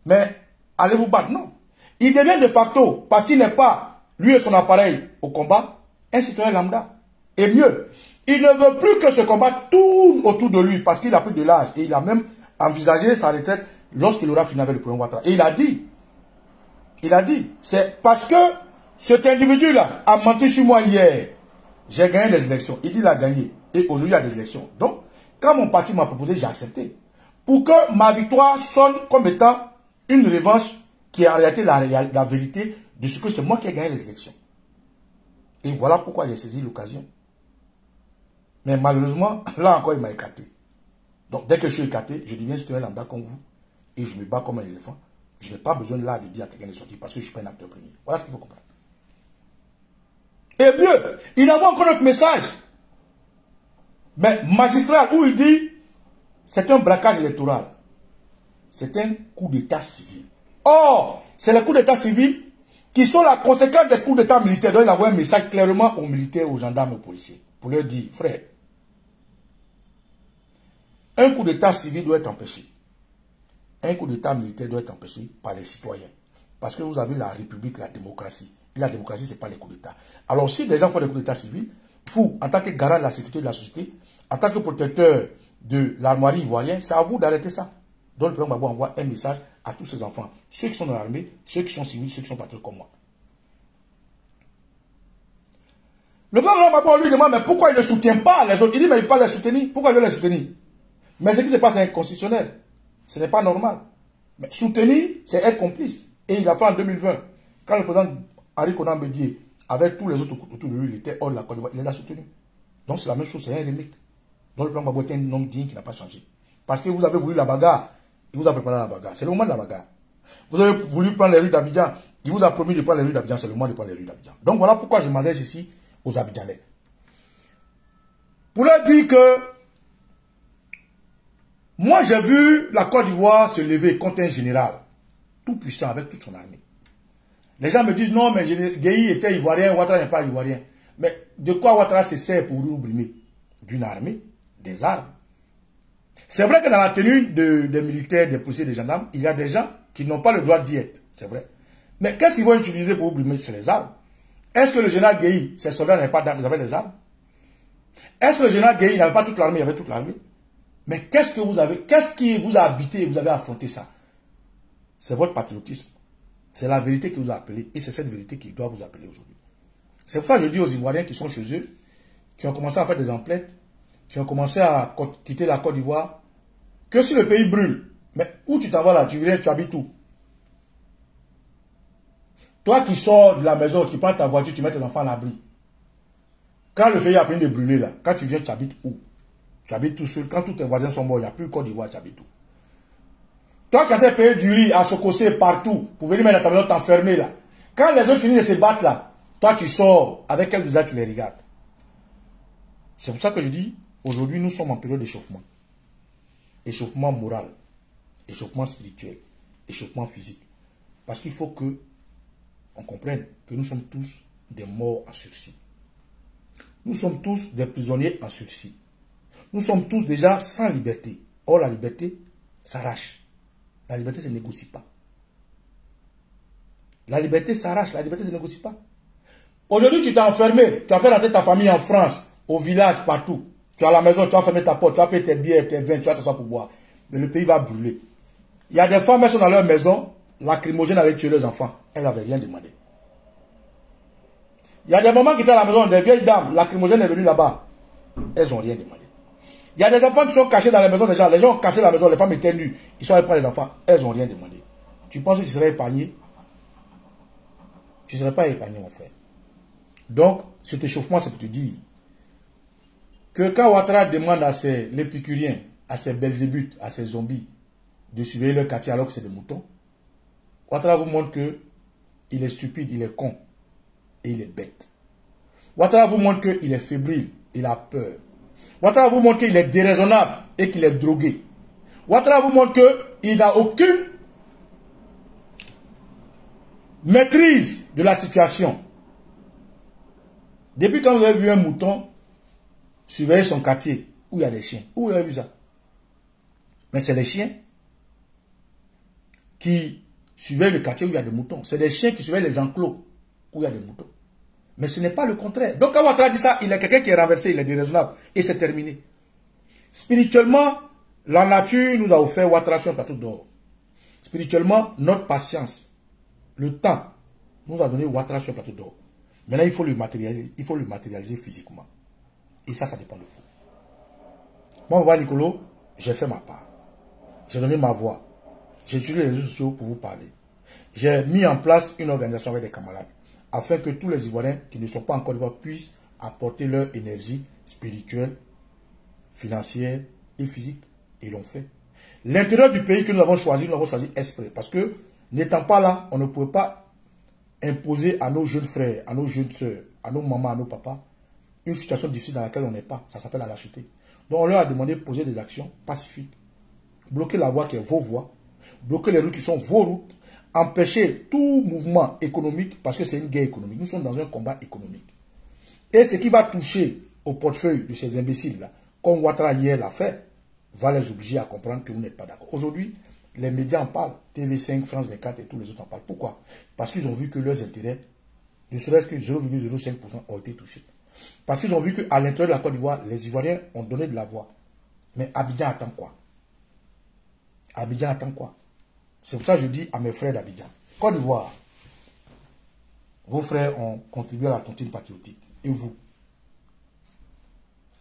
mais allez vous battre. Non. Il devient de facto, parce qu'il n'est pas, lui et son appareil, au combat, un citoyen lambda. Et mieux, il ne veut plus que ce combat tourne autour de lui, parce qu'il a pris de l'âge. Et il a même envisagé sa retraite lorsqu'il aura fini avec le président Ouattara. Et il a dit, c'est parce que cet individu-là a menti sur moi hier. J'ai gagné des élections. Il dit qu'il a gagné. Et aujourd'hui, il y a des élections. Donc, quand mon parti m'a proposé, j'ai accepté. Pour que ma victoire sonne comme étant une revanche qui est en réalité la vérité de ce que c'est moi qui ai gagné les élections. Et voilà pourquoi j'ai saisi l'occasion. Mais malheureusement, là encore, il m'a écarté. Donc, dès que je suis écarté, je deviens citoyen lambda comme vous. Et je me bats comme un éléphant. Je n'ai pas besoin là de dire à quelqu'un de sortir parce que je ne suis pas un acteur premier. Voilà ce qu'il faut comprendre. Et mieux, il envoie encore notre message. Mais magistral, où il dit, c'est un braquage électoral. C'est un coup d'état civil. Or, c'est les coups d'état civil qui sont la conséquence des coups d'état militaires. Donc il envoie un message clairement aux militaires, aux gendarmes, aux policiers. Pour leur dire, frère, un coup d'état civil doit être empêché. Un coup d'état militaire doit être empêché par les citoyens. Parce que vous avez la République, la démocratie. Et la démocratie, ce n'est pas les coups d'état. Alors si des gens font des coups d'état civils, vous, en tant que garant de la sécurité de la société, en tant que protecteur de l'armoirie ivoirienne, c'est à vous d'arrêter ça. Donc le président Gbagbo envoie un message à tous ses enfants, ceux qui sont dans l'armée, ceux qui sont civils, ceux qui sont patriotes comme moi. Le président Gbagbo lui demande, mais pourquoi il ne soutient pas les autres? Il dit, mais il ne peut pas les soutenir. Pourquoi il veut les soutenir? Mais ce qui se passe, c'est inconstitutionnel. Ce n'est pas normal. Mais soutenir, c'est être complice. Et il a fait en 2020, quand le président Henri Konan Bédié, avec tous les autres autour de lui, il était hors de la Côte d'Ivoire, il les a soutenus. Donc c'est la même chose, c'est un remake. Donc le président Gbagbo est un homme digne qui n'a pas changé. Parce que vous avez voulu la bagarre, il vous a préparé la bagarre. C'est le moment de la bagarre. Vous avez voulu prendre les rues d'Abidjan, il vous a promis de prendre les rues d'Abidjan, c'est le moment de prendre les rues d'Abidjan. Donc voilà pourquoi je m'adresse ici aux Abidjanais. Pour leur dire que moi j'ai vu la Côte d'Ivoire se lever contre un général tout puissant avec toute son armée. Les gens me disent non mais Guéhi était ivoirien, Ouattara n'est pas ivoirien. Mais de quoi Ouattara se sert pour nous brimer? D'une armée, des armes. C'est vrai que dans la tenue des militaires, des policiers, des gendarmes, il y a des gens qui n'ont pas le droit d'y être. C'est vrai. Mais qu'est-ce qu'ils vont utiliser pour brimer? C'est les armes. Est-ce que le général Guéhi, ses soldats n'avaient pas d'armes, ils avaient des armes? Est-ce que le général Guéhi n'avait pas toute l'armée? Il avait toute l'armée. Mais qu'est-ce que vous avez? Qu'est-ce qui vous a habité et vous avez affronté ça? C'est votre patriotisme. C'est la vérité qui vous a appelé. Et c'est cette vérité qui doit vous appeler aujourd'hui. C'est pour ça que je dis aux Ivoiriens qui sont chez eux, qui ont commencé à faire des emplettes, qui ont commencé à quitter la Côte d'Ivoire, que si le pays brûle, mais où tu t'en vas là? Tu viens, tu habites où? Toi qui sors de la maison, qui prends ta voiture, tu mets tes enfants à l'abri. Quand le pays a fini de brûler là, quand tu viens, tu habites où? Tu habites tout seul. Quand tous tes voisins sont morts, il n'y a plus de Côte d'Ivoire, tu habites où? Toi qui as payé du riz à Sokosé partout, pour venir mettre dans ta maison, t'enfermer là. Quand les autres finissent de se battre là, toi tu sors, avec quel visage tu les regardes? C'est pour ça que je dis, aujourd'hui nous sommes en période d'échauffement. Échauffement moral, échauffement spirituel, échauffement physique. Parce qu'il faut que on comprenne que nous sommes tous des morts en sursis. Nous sommes tous des prisonniers en sursis. Nous sommes tous déjà sans liberté. Or, la liberté s'arrache. La liberté ne se négocie pas. La liberté s'arrache, la liberté ne se négocie pas. Aujourd'hui, tu t'es enfermé, tu as fait rentrer ta famille en France, au village, partout. Tu es à la maison, tu as fermé ta porte, tu as payé tes bières, tes vins, tu as t'asseoir pour boire. Mais le pays va brûler. Il y a des femmes, elles sont dans leur maison, lacrymogène allait tuer leurs enfants. Elles n'avaient rien demandé. Il y a des moments qui étaient à la maison, des vieilles dames, lacrymogène est venu là-bas. Elles n'ont rien demandé. Il y a des enfants qui sont cachés dans la maison des gens. Les gens ont cassé la maison, les femmes étaient nues. Ils sont allés prendre les enfants. Elles n'ont rien demandé. Tu penses que tu serais épargné? Tu ne serais pas épargné, mon frère. Donc, cet échauffement, c'est pour te dire que quand Ouattara demande à ses l'épicurien, à ses belzébuth, à ses zombies, de surveiller leur quartier alors que c'est des moutons, Ouattara vous montre que il est stupide, il est con et il est bête. Ouattara vous montre qu'il est fébrile, il a peur. Ouattara vous montre qu'il est déraisonnable et qu'il est drogué. Ouattara vous montre qu'il n'a aucune maîtrise de la situation. Depuis quand vous avez vu un mouton surveiller son quartier où il y a des chiens? Où vous avez vu ça? Mais c'est les chiens qui surveillent le quartier où il y a des moutons. C'est des chiens qui surveillent les enclos où il y a des moutons. Mais ce n'est pas le contraire. Donc quand Ouattara dit ça, il y a quelqu'un qui est renversé, il est déraisonnable. Et c'est terminé. Spirituellement, la nature nous a offert Ouattara sur un plateau d'or. Spirituellement, notre patience, le temps, nous a donné Ouattara sur un plateau d'or. Maintenant, il faut le matérialiser physiquement. Et ça dépend de vous. Moi, Baba Nicolo, j'ai fait ma part. J'ai donné ma voix. J'ai utilisé les réseaux sociaux pour vous parler. J'ai mis en place une organisation avec des camarades afin que tous les Ivoiriens qui ne sont pas en Côte d'Ivoire puissent apporter leur énergie spirituelle, financière et physique. Et ils l'ont fait. L'intérieur du pays que nous avons choisi exprès. Parce que, n'étant pas là, on ne pouvait pas imposer à nos jeunes frères, à nos jeunes soeurs, à nos mamans, à nos papas, une situation difficile dans laquelle on n'est pas. Ça s'appelle la lâcheté. Donc on leur a demandé de poser des actions pacifiques. Bloquer la voie qui est vos voies. Bloquer les routes qui sont vos routes. Empêcher tout mouvement économique parce que c'est une guerre économique. Nous sommes dans un combat économique. Et ce qui va toucher au portefeuille de ces imbéciles-là, comme Ouattara hier l'a fait, va les obliger à comprendre que vous n'êtes pas d'accord. Aujourd'hui, les médias en parlent. TV5, France 24 et tous les autres en parlent. Pourquoi? Parce qu'ils ont vu que leurs intérêts, ne serait-ce que 0,05% ont été touchés. Parce qu'ils ont vu qu'à l'intérieur de la Côte d'Ivoire, les Ivoiriens ont donné de la voix. Mais Abidjan attend quoi? Abidjan attend quoi? C'est pour ça que je dis à mes frères d'Abidjan, Côte d'Ivoire, vos frères ont contribué à la tontine patriotique. Et vous?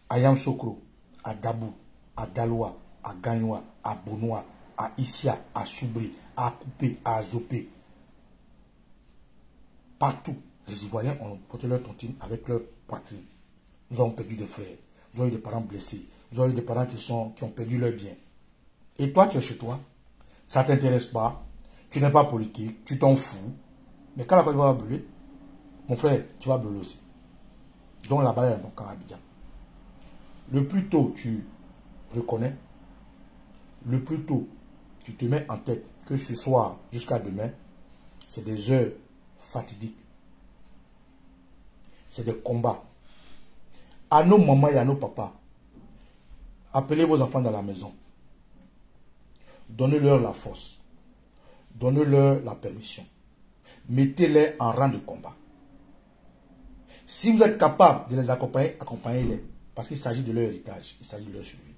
À Yamoussoukro, à Dabou, à Daloa, à Gagnoa, à Bonoa, à Issia, à Soubré, à Coupé, à Azopé. Partout, les Ivoiriens ont porté leur tontine avec leur patrie. Nous avons perdu des frères, nous avons eu des parents blessés, nous avons eu des parents qui ont perdu leur bien. Et toi, tu es chez toi, ça ne t'intéresse pas, tu n'es pas politique, tu t'en fous. Mais quand la Côte d'Ivoire va brûler, mon frère, tu vas brûler aussi. Donc la balle est dans ton camp à Abidjan. Le plus tôt tu reconnais, le plus tôt tu te mets en tête que ce soir jusqu'à demain, c'est des heures fatidiques. C'est des combats. À nos mamans et à nos papas, appelez vos enfants dans la maison. Donnez-leur la force. Donnez-leur la permission. Mettez-les en rang de combat. Si vous êtes capable de les accompagner, accompagnez-les. Parce qu'il s'agit de leur héritage. Il s'agit de leur survie.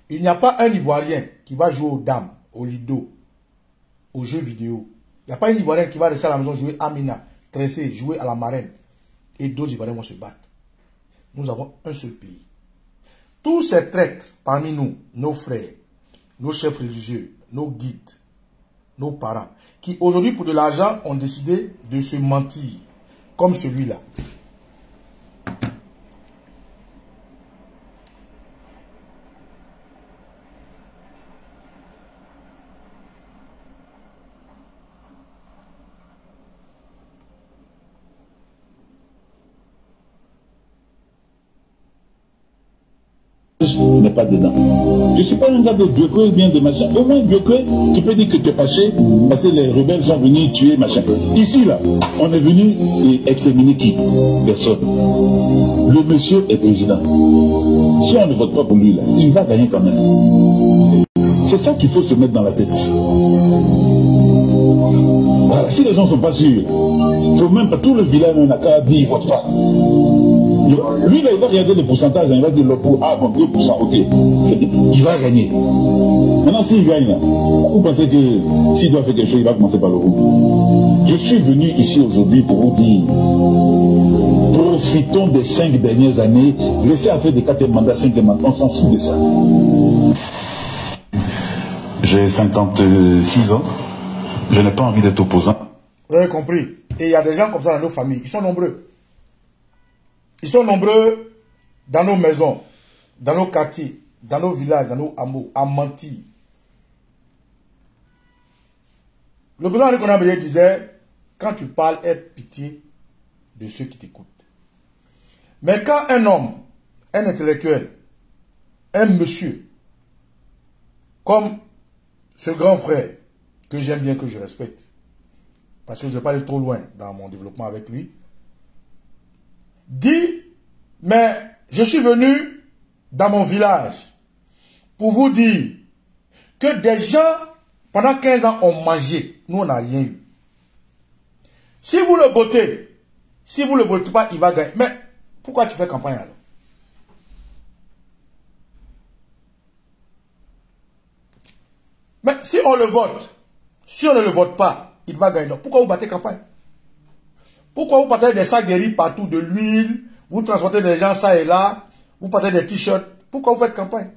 Il n'y a pas un Ivoirien qui va jouer aux dames, au lido, aux jeux vidéo. Il n'y a pas un Ivoirien qui va rester à la maison jouer à Mina, tresser, jouer à la marraine. Et d'autres Ivoiriens vont se battre. Nous avons un seul pays. Tous ces traîtres parmi nous, nos frères, nos chefs religieux, nos guides, nos parents, qui aujourd'hui pour de l'argent ont décidé de se mentir, comme celui-là. n'est pas dedans. Je ne suis pas un gars de Biokwe ou bien de machin. Au moins Biokwe, tu peux dire que tu es fâché parce que les rebelles sont venus tuer machin. Ici, là, on est venu exterminer qui? Personne. Le monsieur est président. Si on ne vote pas pour lui, là, il va gagner quand même. C'est ça qu'il faut se mettre dans la tête. Voilà. Si les gens ne sont pas sûrs, il faut même pas tout le village n'a qu'à dire il ne vote pas. Lui, là, il va regarder les pourcentages, il va dire le pour ah, bon, 2%, ok. Il va gagner. Maintenant, s'il gagne, là, vous pensez que s'il doit faire quelque chose, il va commencer par le haut. Je suis venu ici aujourd'hui pour vous dire, profitons des 5 dernières années, laissez à faire des 4e mandats, 5e mandats, on s'en fout de ça. J'ai 56 ans, je n'ai pas envie d'être opposant. Vous avez compris. Et il y a des gens comme ça dans nos familles, ils sont nombreux. Ils sont nombreux dans nos maisons, dans nos quartiers, dans nos villages, dans nos hameaux, à mentir. Le président Henri Konan Bédié disait, quand tu parles, aie pitié de ceux qui t'écoutent. Mais quand un homme, un intellectuel, un monsieur, comme ce grand frère, que j'aime bien, que je respecte, parce que je ne vais pas aller trop loin dans mon développement avec lui, dit, mais je suis venu dans mon village pour vous dire que des gens, pendant 15 ans, ont mangé. Nous, on n'a rien eu. Si vous le votez, si vous ne le votez pas, il va gagner. Mais pourquoi tu fais campagne alors? Mais si on le vote, si on ne le vote pas, il va gagner. Donc, pourquoi vous battez campagne? Pourquoi vous partagez des sacs de riz partout, de l'huile, vous transportez des gens ça et là, vous partagez des t-shirts? Pourquoi vous faites campagne?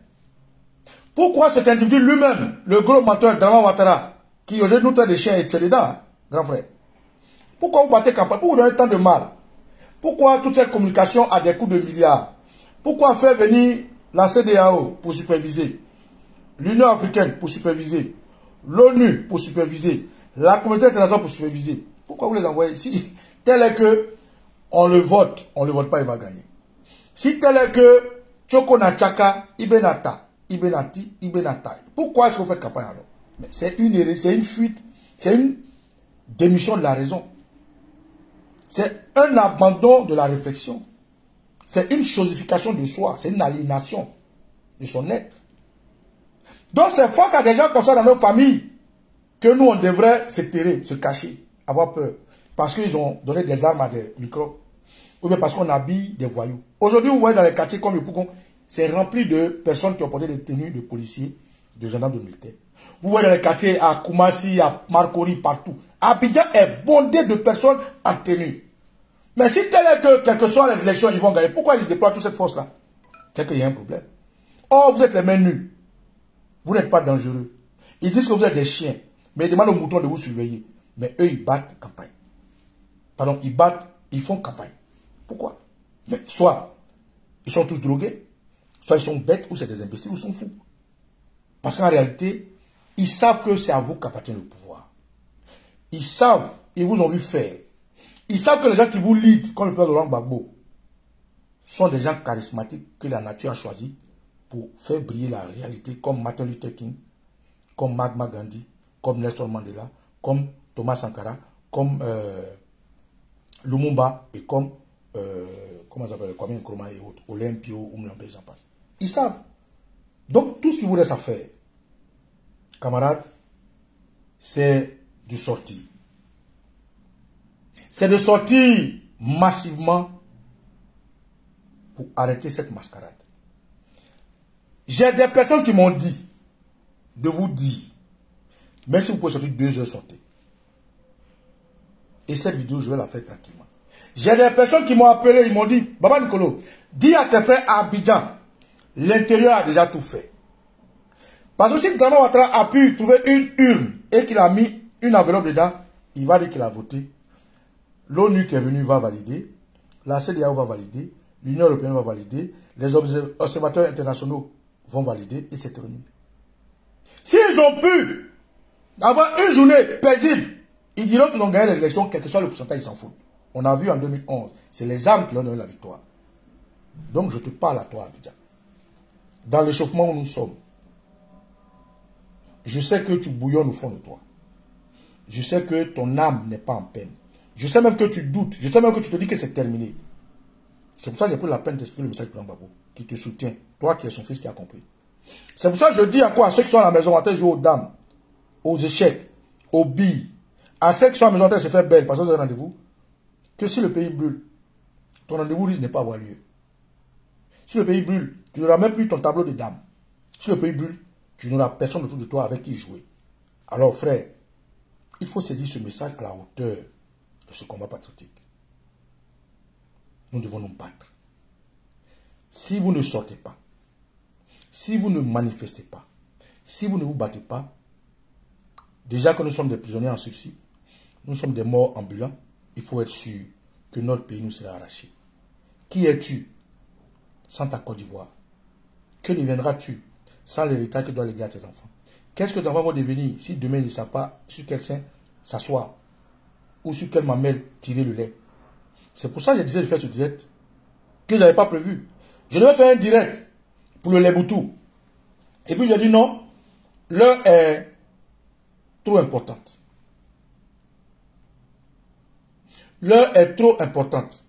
Pourquoi cet individu lui-même, le gros menteur Draman Ouattara, qui aujourd'hui nous traite de chiens et tu es dedans, hein, grand frère? Pourquoi vous battez campagne? Pourquoi vous donnez tant de mal? Pourquoi toute cette communication a des coûts de milliards? Pourquoi faire venir la CEDEAO pour superviser, l'Union africaine pour superviser, l'ONU pour superviser, la communauté internationale pour superviser? Pourquoi vous les envoyez ici? Tel est que on le vote pas, il va gagner. Si tel est que Choko Nachaka, Ibenata, Ibenati, Ibenata, pourquoi est-ce que vous faites campagne alors? C'est une fuite, c'est une démission de la raison. C'est un abandon de la réflexion. C'est une chosification de soi, c'est une aliénation de son être. Donc c'est face à des gens comme ça dans nos familles que nous on devrait se terrer, se cacher, avoir peur. Parce qu'ils ont donné des armes à des microbes. Ou bien parce qu'on habille des voyous. Aujourd'hui, vous voyez dans les quartiers comme le Pougon, c'est rempli de personnes qui ont porté des tenues de policiers, de gendarmes, de militaires. Vous voyez dans les quartiers à Koumassi, à Marcory, partout. Abidjan est bondé de personnes en tenue. Mais si tel est que, quelles que soient les élections, ils vont gagner, pourquoi ils déploient toute cette force-là? C'est qu'il y a un problème. Or, vous êtes les mains nues. Vous n'êtes pas dangereux. Ils disent que vous êtes des chiens. Mais ils demandent aux moutons de vous surveiller. Mais eux, ils battent campagne. Pardon, ils font campagne. Pourquoi? Mais soit ils sont tous drogués, soit ils sont bêtes, ou c'est des imbéciles, ou ils sont fous. Parce qu'en réalité, ils savent que c'est à vous qu'appartient le pouvoir. Ils savent, ils vous ont vu faire. Ils savent que les gens qui vous lead, comme le père Laurent Gbagbo, sont des gens charismatiques que la nature a choisis pour faire briller la réalité, comme Martin Luther King, comme Mahatma Gandhi, comme Nelson Mandela, comme Thomas Sankara, comme Lumumba et comme comment ça s'appelle, Kwame Nkrumah et autres, Olympio, Oumlambe, j'en passe. Ils savent. Donc tout ce qu'il vous reste à faire, camarades, c'est de sortir. C'est de sortir massivement pour arrêter cette mascarade. J'ai des personnes qui m'ont dit de vous dire, même si vous pouvez sortir 2 heures, sortez. Et cette vidéo, je vais la faire tranquillement. J'ai des personnes qui m'ont appelé, ils m'ont dit, Baba Nicolo, dis à tes frères à Abidjan, l'intérieur a déjà tout fait. Parce que si Draman Ouattara a pu trouver une urne et qu'il a mis une enveloppe dedans, il va dire qu'il a voté. L'ONU qui est venue va valider, la CEDEAO va valider, l'Union européenne va valider, les observateurs internationaux vont valider et c'est terminé. S'ils ont pu avoir une journée paisible, ils diront qu'ils ont gagné les élections, quel que soit le pourcentage, ils s'en foutent. On a vu en 2011, c'est les armes qui leur ont donné la victoire. Donc je te parle à toi, Abidjan. dans l'échauffement où nous sommes, je sais que tu bouillonnes au fond de toi. Je sais que ton âme n'est pas en peine. Je sais même que tu doutes. Je sais même que tu te dis que c'est terminé. C'est pour ça que j'ai pris la peine d'expliquer le message de Président Gbagbo, qui te soutient. Toi qui es son fils qui a compris. C'est pour ça que je dis encore à ceux qui sont à la maison, à tes jouer aux dames, aux échecs, aux billes, à ceux qui sont à la maison, à se faire belle parce que vous avez rendez-vous, que si le pays brûle, ton rendez-vous risque de ne pas avoir lieu. Si le pays brûle, tu n'auras même plus ton tableau de dames. Si le pays brûle, tu n'auras personne autour de toi avec qui jouer. Alors frère, il faut saisir ce message à la hauteur de ce combat patriotique. Nous devons nous battre. Si vous ne sortez pas, si vous ne manifestez pas, si vous ne vous battez pas, déjà que nous sommes des prisonniers en sursis, nous sommes des morts ambulants, il faut être sûr que notre pays nous sera arraché. Qui es-tu sans ta Côte d'Ivoire? Que deviendras-tu sans l'héritage que doit léguer à tes enfants? Qu'est-ce que tes enfants vont devenir si demain ils ne savent pas sur quel sein s'asseoir ou sur quelle mamelle tirer le lait? C'est pour ça que je disais de faire ce direct que je n'avais pas prévu. Je devais faire un direct pour le Leboutou. Et puis j'ai dit non, l'heure est trop importante. L'heure est trop importante.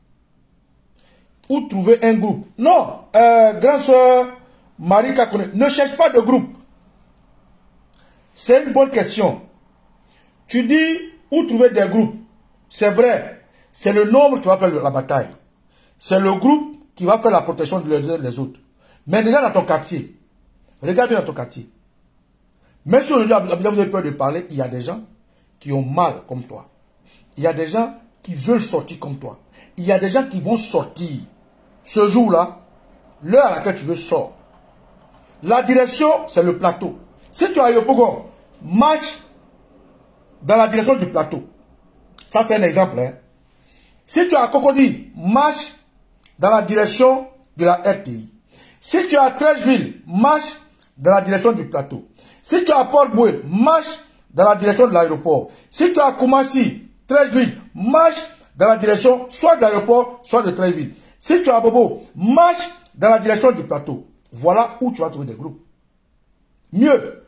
Où trouver un groupe? Non, grande soeur Marie Kakone, ne cherche pas de groupe. C'est une bonne question. Tu dis où trouver des groupes. C'est vrai, c'est le nombre qui va faire la bataille. C'est le groupe qui va faire la protection des autres. Mais déjà dans ton quartier, regarde bien dans ton quartier. Même si aujourd'hui vous avez peur de parler, il y a des gens qui ont mal comme toi. Il y a des gens qui veulent sortir comme toi. Il y a des gens qui vont sortir. Ce jour-là, l'heure à laquelle tu veux sortir. La direction, c'est le plateau. Si tu as Yopougon, marche dans la direction du plateau. Ça, c'est un exemple. Hein. Si tu as Cocody, marche dans la direction de la RTI. Si tu as Trècheville, marche dans la direction du plateau. Si tu as Port-Boué, marche dans la direction de l'aéroport. Si tu as Koumassi, Trècheville, marche dans la direction soit de l'aéroport, soit de Trècheville. Si tu as Bobo, marche dans la direction du plateau. Voilà où tu vas trouver des groupes. Mieux,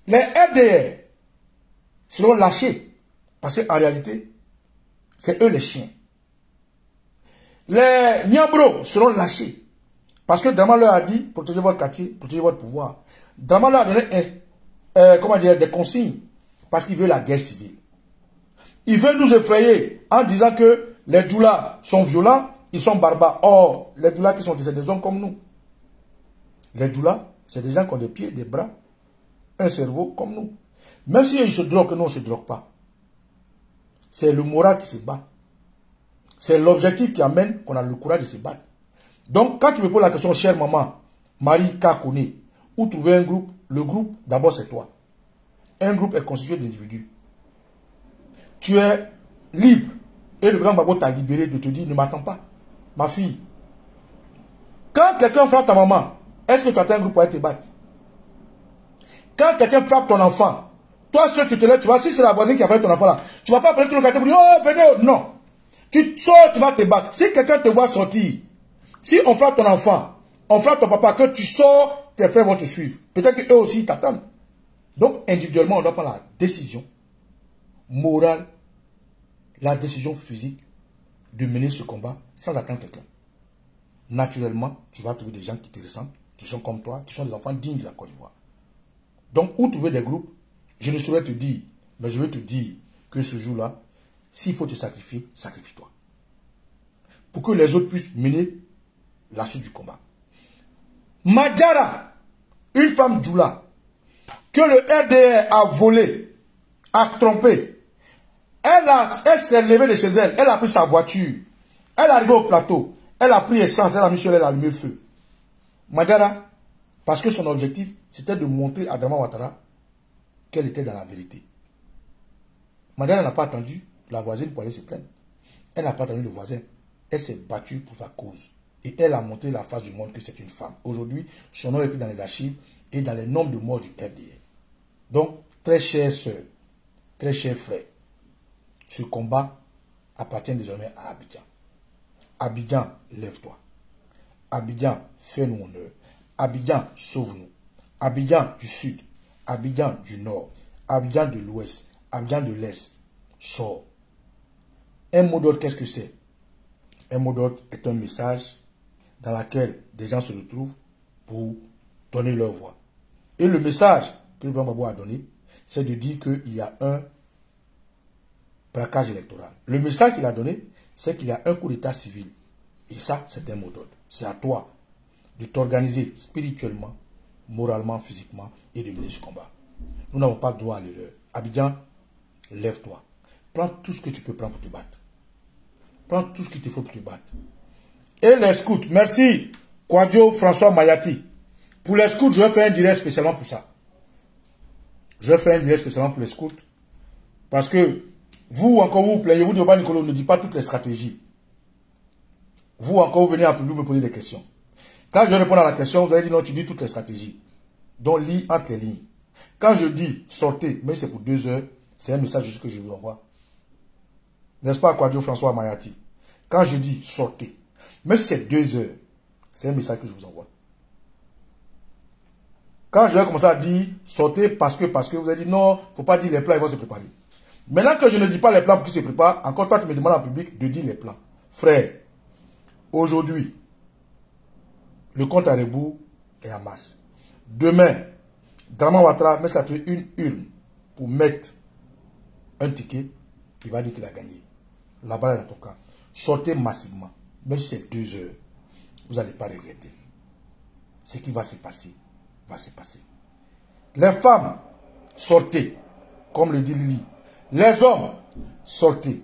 les RDR seront lâchés. Parce qu'en réalité, c'est eux les chiens. Les Niambro seront lâchés. Parce que Drama leur a dit, protégez votre quartier, protégez votre pouvoir. Drama leur a donné des consignes. Parce qu'il veut la guerre civile. Il veut nous effrayer en disant que les Djoulas sont violents, ils sont barbares. Or, les Djoulas qui sont des hommes comme nous. Les Djoulas, c'est des gens qui ont des pieds, des bras, un cerveau comme nous. Même si ils se droguent, nous on ne se drogue pas. C'est le moral qui se bat. C'est l'objectif qui amène qu'on a le courage de se battre. Donc, quand tu me poses la question, chère maman, Marie Kakone, où trouver un groupe? Le groupe, d'abord, c'est toi. Un groupe est constitué d'individus. Tu es libre. Et le grand Gbagbo t'a libéré de te dire, ne m'attends pas. Ma fille, quand quelqu'un frappe ta maman, est-ce que tu attends un groupe pour aller te battre? Quand quelqu'un frappe ton enfant, toi, seul, tu te lèves, tu vois, si c'est la voisine qui a fait ton enfant là, tu ne vas pas appeler tout le quartier pour dire, oh, venez, non. Tu sors, tu vas te battre. Si quelqu'un te voit sortir, si on frappe ton enfant, on frappe ton papa, que tu sors, tes frères vont te suivre. Peut-être qu'eux aussi t'attendent. Donc, individuellement, on doit prendre la décision morale, la décision physique de mener ce combat sans attendre quelqu'un. Naturellement, tu vas trouver des gens qui te ressemblent, qui sont comme toi, qui sont des enfants dignes de la Côte d'Ivoire. Donc, où trouver des groupes, je ne saurais te dire, mais je vais te dire que ce jour-là, s'il faut te sacrifier, sacrifie-toi. Pour que les autres puissent mener la suite du combat. Madjara, une femme Djoula, que le RDR a volé, a trompé, elle s'est levée de chez elle, elle a pris sa voiture, elle est arrivée au plateau, elle a pris essence, elle a mis sur elle, elle a allumé le feu. Madjara, parce que son objectif, c'était de montrer à Adama Ouattara qu'elle était dans la vérité. Madjara n'a pas attendu la voisine pour aller se plaindre. Elle n'a pas attendu le voisin. Elle s'est battue pour sa cause. Et elle a montré la face du monde que c'est une femme. Aujourd'hui, son nom est pris dans les archives et dans les nombres de morts du RDR. Donc, très chères sœurs, très chers frères, ce combat appartient désormais à Abidjan. Abidjan, lève-toi. Abidjan, fais-nous honneur. Abidjan, sauve-nous. Abidjan du sud, Abidjan du nord, Abidjan de l'ouest, Abidjan de l'est, sort. Un mot d'ordre, qu'est-ce que c'est? Un mot d'ordre est un message dans lequel des gens se retrouvent pour donner leur voix. Et le message que le président Gbagbo a donné, c'est de dire qu'il y a un braquage électoral. Le message qu'il a donné, c'est qu'il y a un coup d'état civil. Et ça, c'est un mot d'ordre. C'est à toi de t'organiser spirituellement, moralement, physiquement et de mener ce combat. Nous n'avons pas droit à l'erreur. Abidjan, lève-toi. Prends tout ce que tu peux prendre pour te battre. Prends tout ce qu'il te faut pour te battre. Et les scouts, merci Kwadjo François Mayati. Pour les scouts, je vais faire un direct spécialement pour ça. Je vais faire un direct spécialement pour les scouts. Parce que vous, encore vous plaignez, vous ne dites pas toutes les stratégies. Vous, encore, vous venez en public me poser des questions. Quand je réponds à la question, vous allez dire non, tu dis toutes les stratégies. Donc, lis entre les lignes. Quand je dis sortez, mais c'est pour 2 heures, c'est un message que je vous envoie. N'est-ce pas, Kwadjo François Mayati? Quand je dis sortez, même si c'est 2 heures, c'est un message que je vous envoie. Quand je vais commencer à dire sortez parce que vous avez dit non, il ne faut pas dire les plans, ils vont se préparer. Maintenant que je ne dis pas les plans pour qu'ils se préparent, encore toi tu me demandes en public de dire les plans. Frère, aujourd'hui, le compte à rebours est en marche. Demain, Draman Ouattara met sur une urne pour mettre un ticket, il va dire qu'il a gagné. La balle est dans ton camp. Sortez massivement, même si c'est 2 heures, vous n'allez pas regretter. Ce qui va se passer, va se passer. Les femmes, sortez, comme le dit Lili. Les hommes, sortez.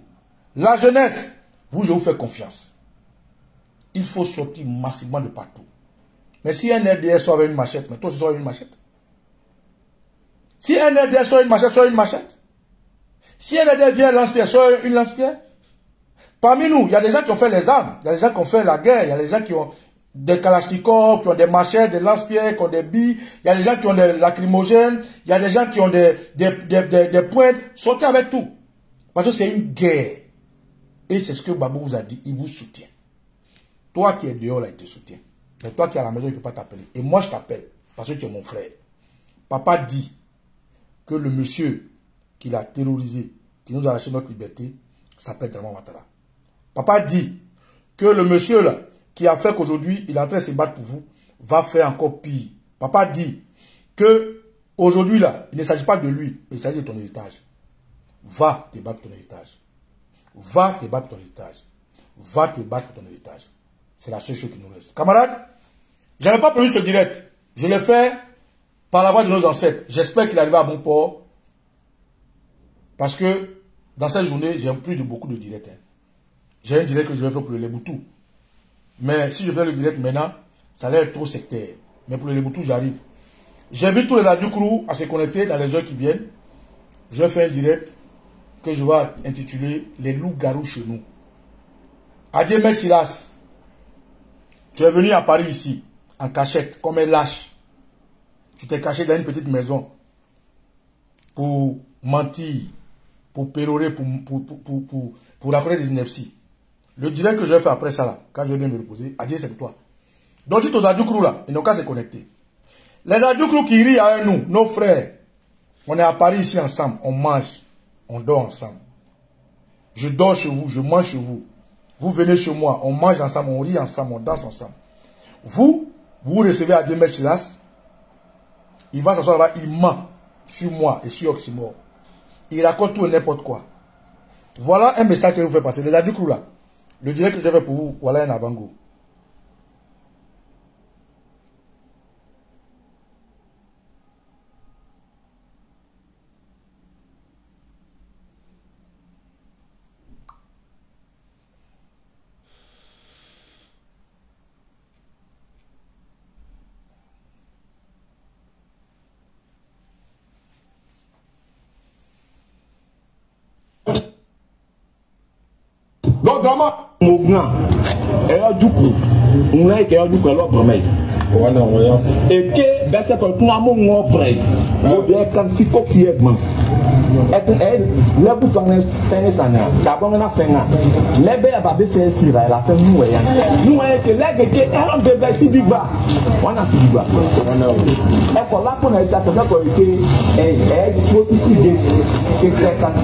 La jeunesse, vous, je vous fais confiance. Il faut sortir massivement de partout. Mais si un RDS sort avec une machette, mais toi tu sors avec une machette. Si un RDS sort une machette, sort une machette. Si un RDS vient lance-pierre, sort une lance-pierre. Parmi nous, il y a des gens qui ont fait les armes, il y a des gens qui ont fait la guerre, il y a des gens qui ont des kalachnikovs, qui ont des machettes, des lance-pierres, qui ont des billes, il y a des gens qui ont des lacrymogènes, il y a des gens qui ont des pointes. Sortez avec tout. Parce que c'est une guerre. Et c'est ce que Babou vous a dit, il vous soutient. Toi qui es dehors, là, il te soutient. Mais toi qui es à la maison, il ne peut pas t'appeler. Et moi, je t'appelle, parce que tu es mon frère. Papa dit que le monsieur qui l'a terrorisé, qui nous a arraché notre liberté, s'appelle Draman Ouattara. Papa dit que le monsieur là, qui a fait qu'aujourd'hui, il est en train de se battre pour vous, va faire encore pire. Papa dit que aujourd'hui là, il ne s'agit pas de lui, mais il s'agit de ton héritage. Va te battre pour ton héritage. Va te battre pour ton héritage. Va te battre pour ton héritage. C'est la seule chose qui nous reste. Camarades, je n'avais pas prévu ce direct. Je l'ai fait par la voix de nos ancêtres. J'espère qu'il arrivera à bon port. Parce que dans cette journée, j'ai plus de beaucoup de directs. J'ai un direct que je vais faire pour le Léboutou. Mais si je fais le direct maintenant, ça allait être trop sectaire. Mais pour le Léboutou, j'arrive. J'invite tous les Adjoukrou à se connecter dans les heures qui viennent. Je vais faire un direct que je vais intituler Les loups-garous chez nous. Adieu, Silas. Tu es venu à Paris ici, en cachette, comme un lâche. Tu t'es caché dans une petite maison pour mentir, pour pérorer, pour raconter des inepties. Le direct que je vais faire après ça, là, quand je vais me reposer, adieu, c'est pour toi. Donc, dites aux Adjoukrou là, ils n'ont qu'à se connecter. Les Adjoukrou qui rient avec nous, nos frères, on est à Paris ici ensemble, on mange, on dort ensemble. Je dors chez vous, je mange chez vous. Vous venez chez moi, on mange ensemble, on rit ensemble, on danse ensemble. Vous recevez Adieu Silas, il va s'asseoir là-bas, il ment sur moi et sur Oxymore. Il raconte tout et n'importe quoi. Voilà un message que je vous fais passer. Les Adjoukrou là, le direct que je fais pour vous, voilà un avant-goût. Donc, Draman, mouvement, elle a du coup, on a été du coup, elle a promis. Et que, dans cette autre, on a mon prêt, on a un cancer fièrement. le bouton est fait ça d'abord on a fait là les bébés va faire ici là la fait nous que les que on bébé si big ba on a si big ba et pour là pour être ça ça pour que ici que c'est quand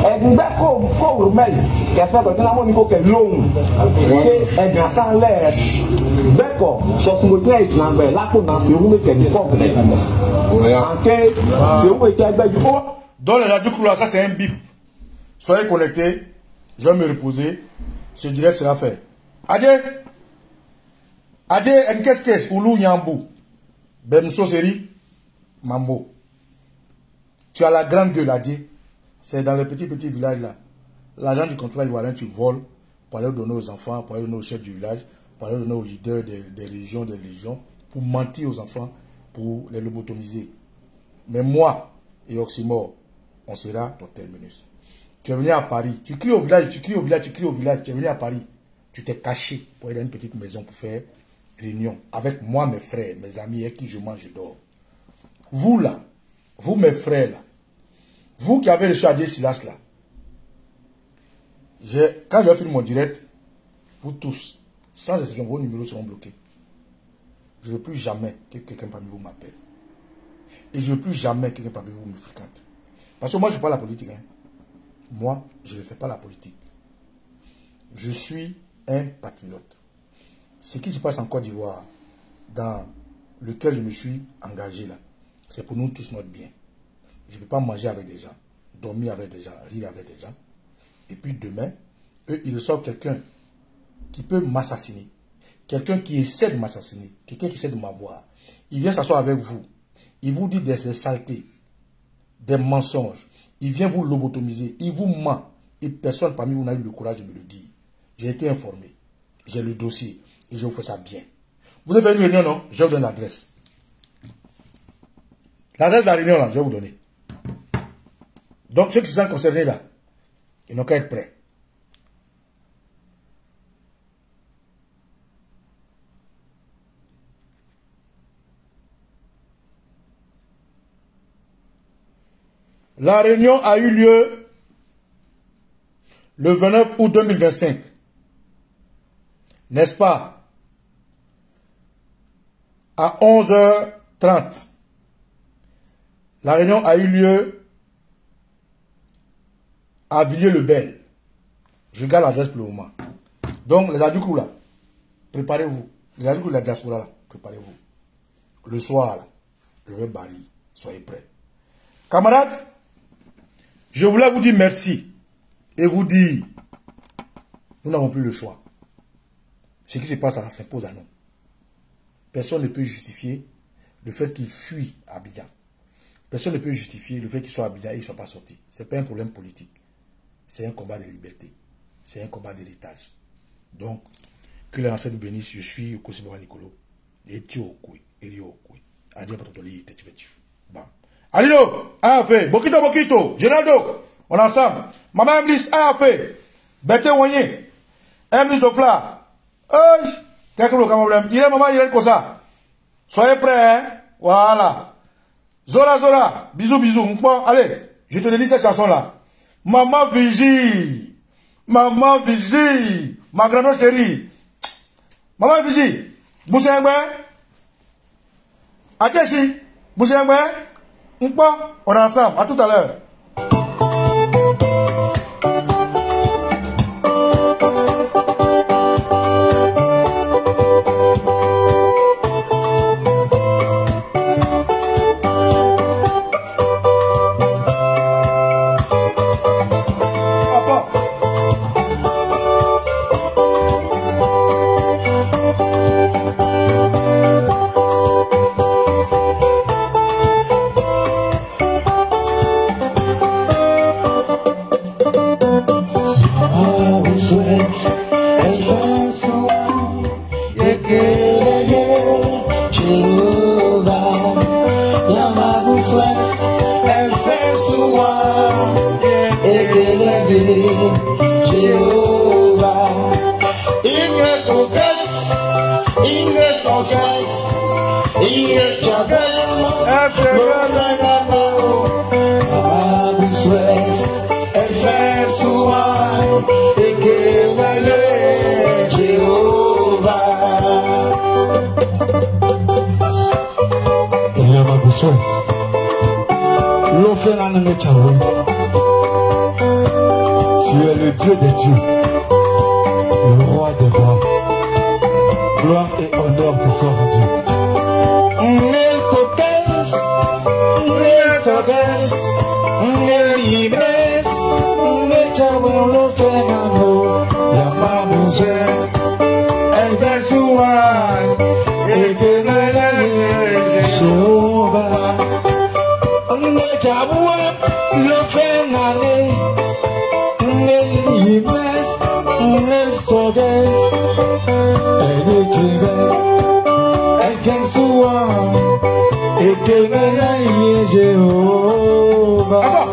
et nous ko remel que ça que la mon que long que est grâce à l'air d'accord sur ce moteur est là là pour dans ce room c'est du pop donc les radios là, ça c'est un bip. Soyez connectés, je vais me reposer. Ce direct sera fait. Adé, en qu'est-ce Oulou Yambou, Bemso Seri, Mambo. Tu as la grande gueule, Adé. C'est dans les petits villages là. L'argent du contrôle ivoirien, tu voles pour aller donner aux enfants, pour aller donner aux chefs du village, pour aller donner aux leaders des régions, pour mentir aux enfants, pour les lobotomiser. Mais moi et Oxymore, on sera ton terminus. Tu es venu à Paris, tu cries au village, tu es venu à Paris. Tu t'es caché pour aller dans une petite maison pour faire réunion avec moi, mes frères, mes amis avec qui je mange, je dors. Vous là, vous mes frères là, vous qui avez reçu Adé Silas là, quand je vais faire mon direct, vous tous, sans exception, vos numéros seront bloqués. Je ne veux plus jamais que quelqu'un parmi vous m'appelle. Et je ne veux plus jamais que quelqu'un parmi vous me fréquente. Parce que moi, je ne fais pas la politique. Hein. Moi, je ne fais pas la politique. Je suis un patriote. Ce qui se passe en Côte d'Ivoire, dans lequel je me suis engagé là, c'est pour nous tous notre bien. Je ne peux pas manger avec des gens, dormir avec des gens, rire avec des gens. Et puis demain, eux, ils reçoivent quelqu'un qui peut m'assassiner. Quelqu'un qui essaie de m'assassiner. Quelqu'un qui essaie de m'avoir. Il vient s'asseoir avec vous. Il vous dit des saletés, des mensonges. Il vient vous lobotomiser. Il vous ment. Et personne parmi vous n'a eu le courage de me le dire. J'ai été informé. J'ai le dossier. Et je vous fais ça bien. Vous avez une réunion, non? Je vais vous donner l'adresse. L'adresse de la réunion, là, je vais vous donner. Donc, ceux qui sont concernés, là, ils n'ont qu'à être prêts. La réunion a eu lieu le 29 août 2025. N'est-ce pas? À 11h30. La réunion a eu lieu à Villiers-le-Bel. Je garde l'adresse pour le moment. Donc, les adultes là, préparez-vous. Les adultes de la diaspora là, préparez-vous. Le soir là, je vais barrer. Soyez prêts. Camarades, je voulais vous dire merci. Et vous dire, nous n'avons plus le choix. Ce qui se passe, ça s'impose à nous. Personne ne peut justifier le fait qu'il fuit Abidjan. Personne ne peut justifier le fait qu'il soit à Abidjan et qu'il ne soit pas sorti. Ce n'est pas un problème politique. C'est un combat de liberté. C'est un combat d'héritage. Donc, que les ancêtres nous bénissent. Je suis au Kosimora Nicolo. Et tu au Koui. Et tu au Koui. Adieu pour ton lit. Bam. Alino, AFE. Bokito. Geraldo. On est ensemble. Maman Emlis, AFE. Bete Wanye. Emlis Dofla. Hey. Quelqu'un le problème. Il est maman, il est comme ça. Soyez prêts, hein. Voilà. Zora. Bisous. Bon, allez. Je te dédie cette chanson-là. Maman Vigie. Ma grande chérie. Maman Vigie. Boussengbe. Akeshi. Boussengbe. On est ensemble. À tout à l'heure. Tu es le Dieu des dieux, le roi des rois. Gloire et honneur te soient rendus. Nel toques, nel toques, nel libres, nel chabón lo fenano, llamamos es, el Besuán, el que no era Jehová. Nel chabón lo fenano, nel libres, nel toques, el que et que Jéhovah.